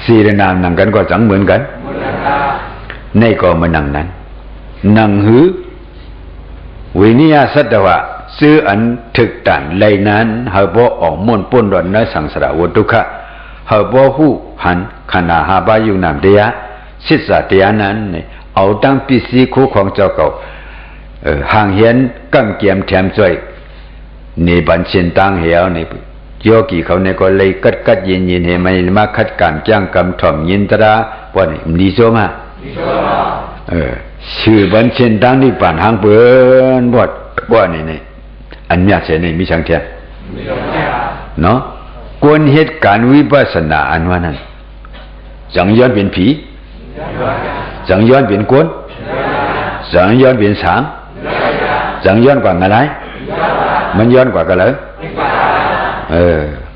สีระนามหนังกันก็จังเหมือนกันในก็มันหนังนั้นหนังหือวินิยาสัตวะซื้ออันถึกตันไหลนั้นเฮาบ่ออกม่วนป่วนดอนในสังสารวัฏทุกขะเฮาบ่ฮู้หันขณะหาบาอยู่นามเดียศิษย์เตียนั้นเอาตั้งปิสีคู่ของเจ้าเก่าห่างเหียนกั้งเกียมแถมจ่อยในบัญชีตังเหี่ยวในโยกีเขาในก็เลยกัดยินเห็นไหมมาคัดการจ้างกำถ่อมยินตราว่านี่ดีโซมาชื่อบัญชีตังนี่ป่านหางเปิ้นบวชว่านี่อันนี้เสียนี่มีช่างเทียนเนาะกวนเหตุการณ์วิปัสสนาอันว่านั้นจังย้อนเป็นผีจังย้อนเป็นกวนจังย้อนเป็นสางจังย้อนกว่าอะไรมันย้อนกว่ากันเลย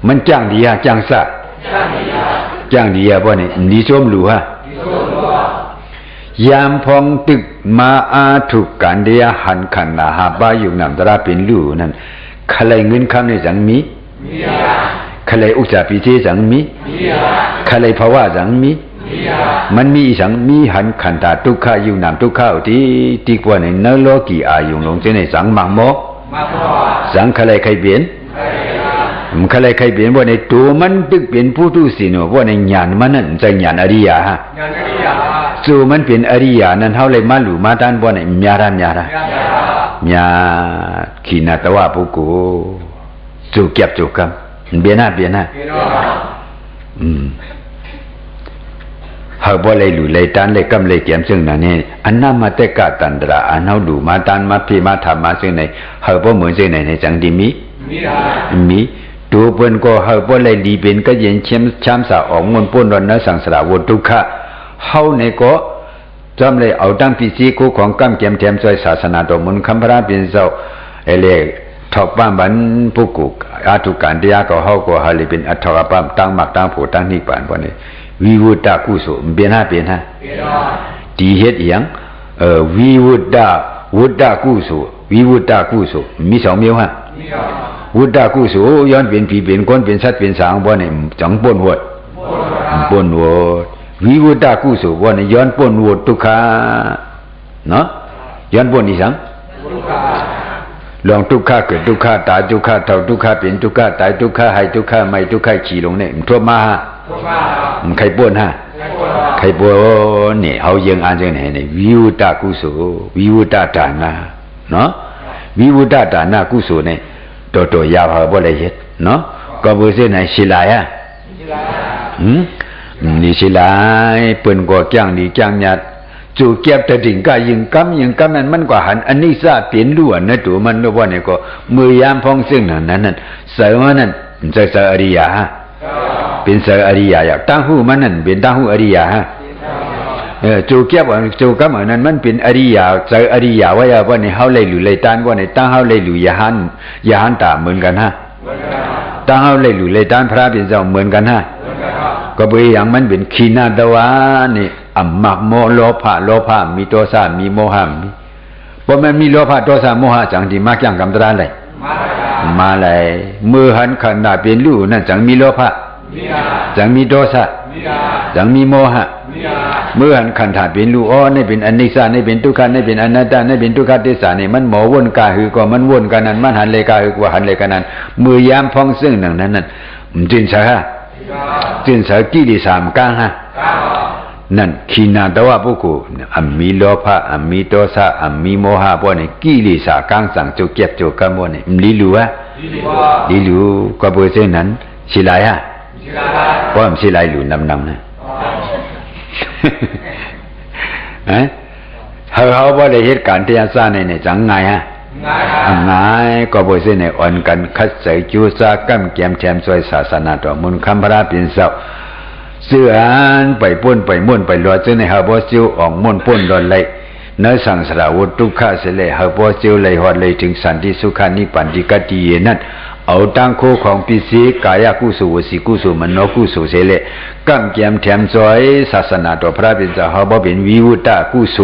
มันจ้างดีฮะจ้างซะจ้างดีฮะพวกนี้ดีส้มหลูฮะยามพองตึกมาอาถูกการเดียหันขันนาหาบ้าอยู่นำตราเป็นลู่นั่นใครเงินคำในจังมีใครอุจจาปิเทจังมีใครภาวะจังมีมันมีสังมีหันขันตาทุกข้าอยู่นำทุกข้าที่กว่าในนรกีอายุลงเจในสังมังโมสังใครใครเปลี่ยนมันใครใครเปลี่ยนว่าในตัวมันตึกเปลี่ยนผู้ทุศีนว่าในญาณมันนั่นใจญาณอริยะฮะจู่มันเป็นอริยะนั้นเท่าไรมาหลู่มาด้านว่าในมีอะไรมีขีณาตวะปุกุจู่เก็บจู่กรรมเบียนาเฮาบ่เลยหลู่เลยตันเลยกำเลยเกียมซึ่งนั่นนี่อันนั้นมาแต่กะตันตระอันเฮาหลู่มาตันมาพี่มาทำมาซึ่งไหนเฮาบ่เหมือนซึ่งไหนในจังดีมีตัวเปิ้นก็เฮาบ่เลยดีเป็นก็เย็นเข็มช้ำสะออกมวนป่นดอนนะสังสารวัฏทุกขะเฮาในก็จำเลยเอาตั้งพิธีคู่ของกำเกียมแถมซอยศาสนาตมุนคำพระเป็นเจ้าเอเลถอกบ้านบันผู้กุอาทุการเดียก็เฮาก็หาเลยเป็นอัตถกปามตั้งมักตั้งผู้ตั้งนิพพานบ่นี่วิวุตตะกุศลเปลี่ยนฮะดีเฮ็ดอีหยังวิวุตตะวุตตะกุศลวิวุตตะกุศลมีสองမျိုးฮะวุตตะกุศลย้อนเป็นผีเป็นคนเป็นสัตว์เป็นสางบ่นี่จังป่นวดวิวุตตะกุศลบ่นี่ย้อนป่นวดทุกขาเนาะย้อนป่นอีสังลองทุกขาเกิดทุกขาตายทุกขาเฒ่าทุกขาเป็นทุกขาตายทุกขาหายทุกขาไม่ทุกขาขี่ลงเนี่ยทั่วมาใครป่นฮะใครป่นเนี่ยเฮายังอ่านจังไหนเนี่ยวิวุตตะกุศลวิวุตตะฐานะเนาะวิวุตตะฐานะกุศลเนี่ยตัวยาวเฮาบ่ได้เฮ็ดเนาะก็บ่ซิไหนสิลายอ่ะนี่สิลายเปิ้นก็จ้างดีจ้างญาติจู่เก็บแต่ถึงก็ยังกำนั้นมันก็หันอันนี้ซะเปลี่ยนล้วนนะตัวมันว่าเนี่ยก็มือยามพองซึ่งนั้นเสริมนั้นจะเสอริยะเป็นเสอริยะอยากตั้งหูมันนั่นเป็นตั้งหูอริยะฮะจู่เก็บจู่กำนั้นมันเป็นอริยะเสออริยะว่าเนี่ยเฮาเลยหรือเลยตานว่าเนี่ยตั้งเฮาเลยหรือยาหันตาเหมือนกันฮะตั้งเฮาเลยหรือเลยตานพระเป็นเจ้าเหมือนกันฮะก็เป็นอย่างมันเป็นขีณาตวะนี่อัมมักโมโลภะมีโทสะมีโมหะมีบ่แม่นมีโลภะโทสะโมหะจังที่มาจังกำตราเลยมาเลยมือหันขันดาเป็นรูนั่นจังมีโลภะจังมีโทสะจังมีโมหะมือหันขันธาเป็นรูอ๋อนี่เป็นอนิจจานี่เป็นทุกขันนี่เป็นอนัตตานี่เป็นทุกขติสานี่มันหมอวนกาหือก็มันวนกันนั้นมันหันเลยกาหือก็หันเลยกันนั้นมือยามพองซึ่งนั้นจินสะฮะจินสะกิเลสามกลางฮะนั่นขีณาตวะปุกุอัมมีโลภะอัมมีโทสะอัมมีโมหะบ่นี่กิเลสกังสังจุเก็บจุกันบ่นี่ลิลูฮะลิลูก็บ่เช่นนั้นสิลายฮะบ่สิลายหลู่นำนะส ฮะเขาบ่ได้เหตุการณ์ที่อาซาเนี่ยจังไงฮะง่ายก็บ่สิเนี่ยอ่อนกันคัดใส่จูซากำแกมแถมซอยศาสนาต่อมุนคำพระปิ่นเศร้าเสื่อนไปป่นไปม่วนไปรอจนในหาบ่จิวออกม่วนป่นดอนไหลเนื้อสังสารวุตุขะเสเลหาบ่จิวไหลฮอดเลยถึงสันติสุขานิปันติกติเยนั่นเอาตั้งโคของปิสีกายกุศลวสีกุศลมโนกุศลเสเลกำแกมแถมซอยศาสนาต่อพระปิ่นเศร้าหาบ่เป็นวิวุตตะกุศล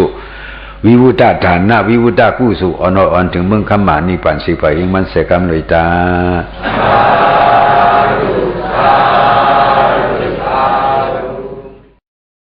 วิวุตตะฐานะวิวุตตะกุศลอ่อนถึงเมืองคำมานิปันสิไปยังมันเสกำเลยตา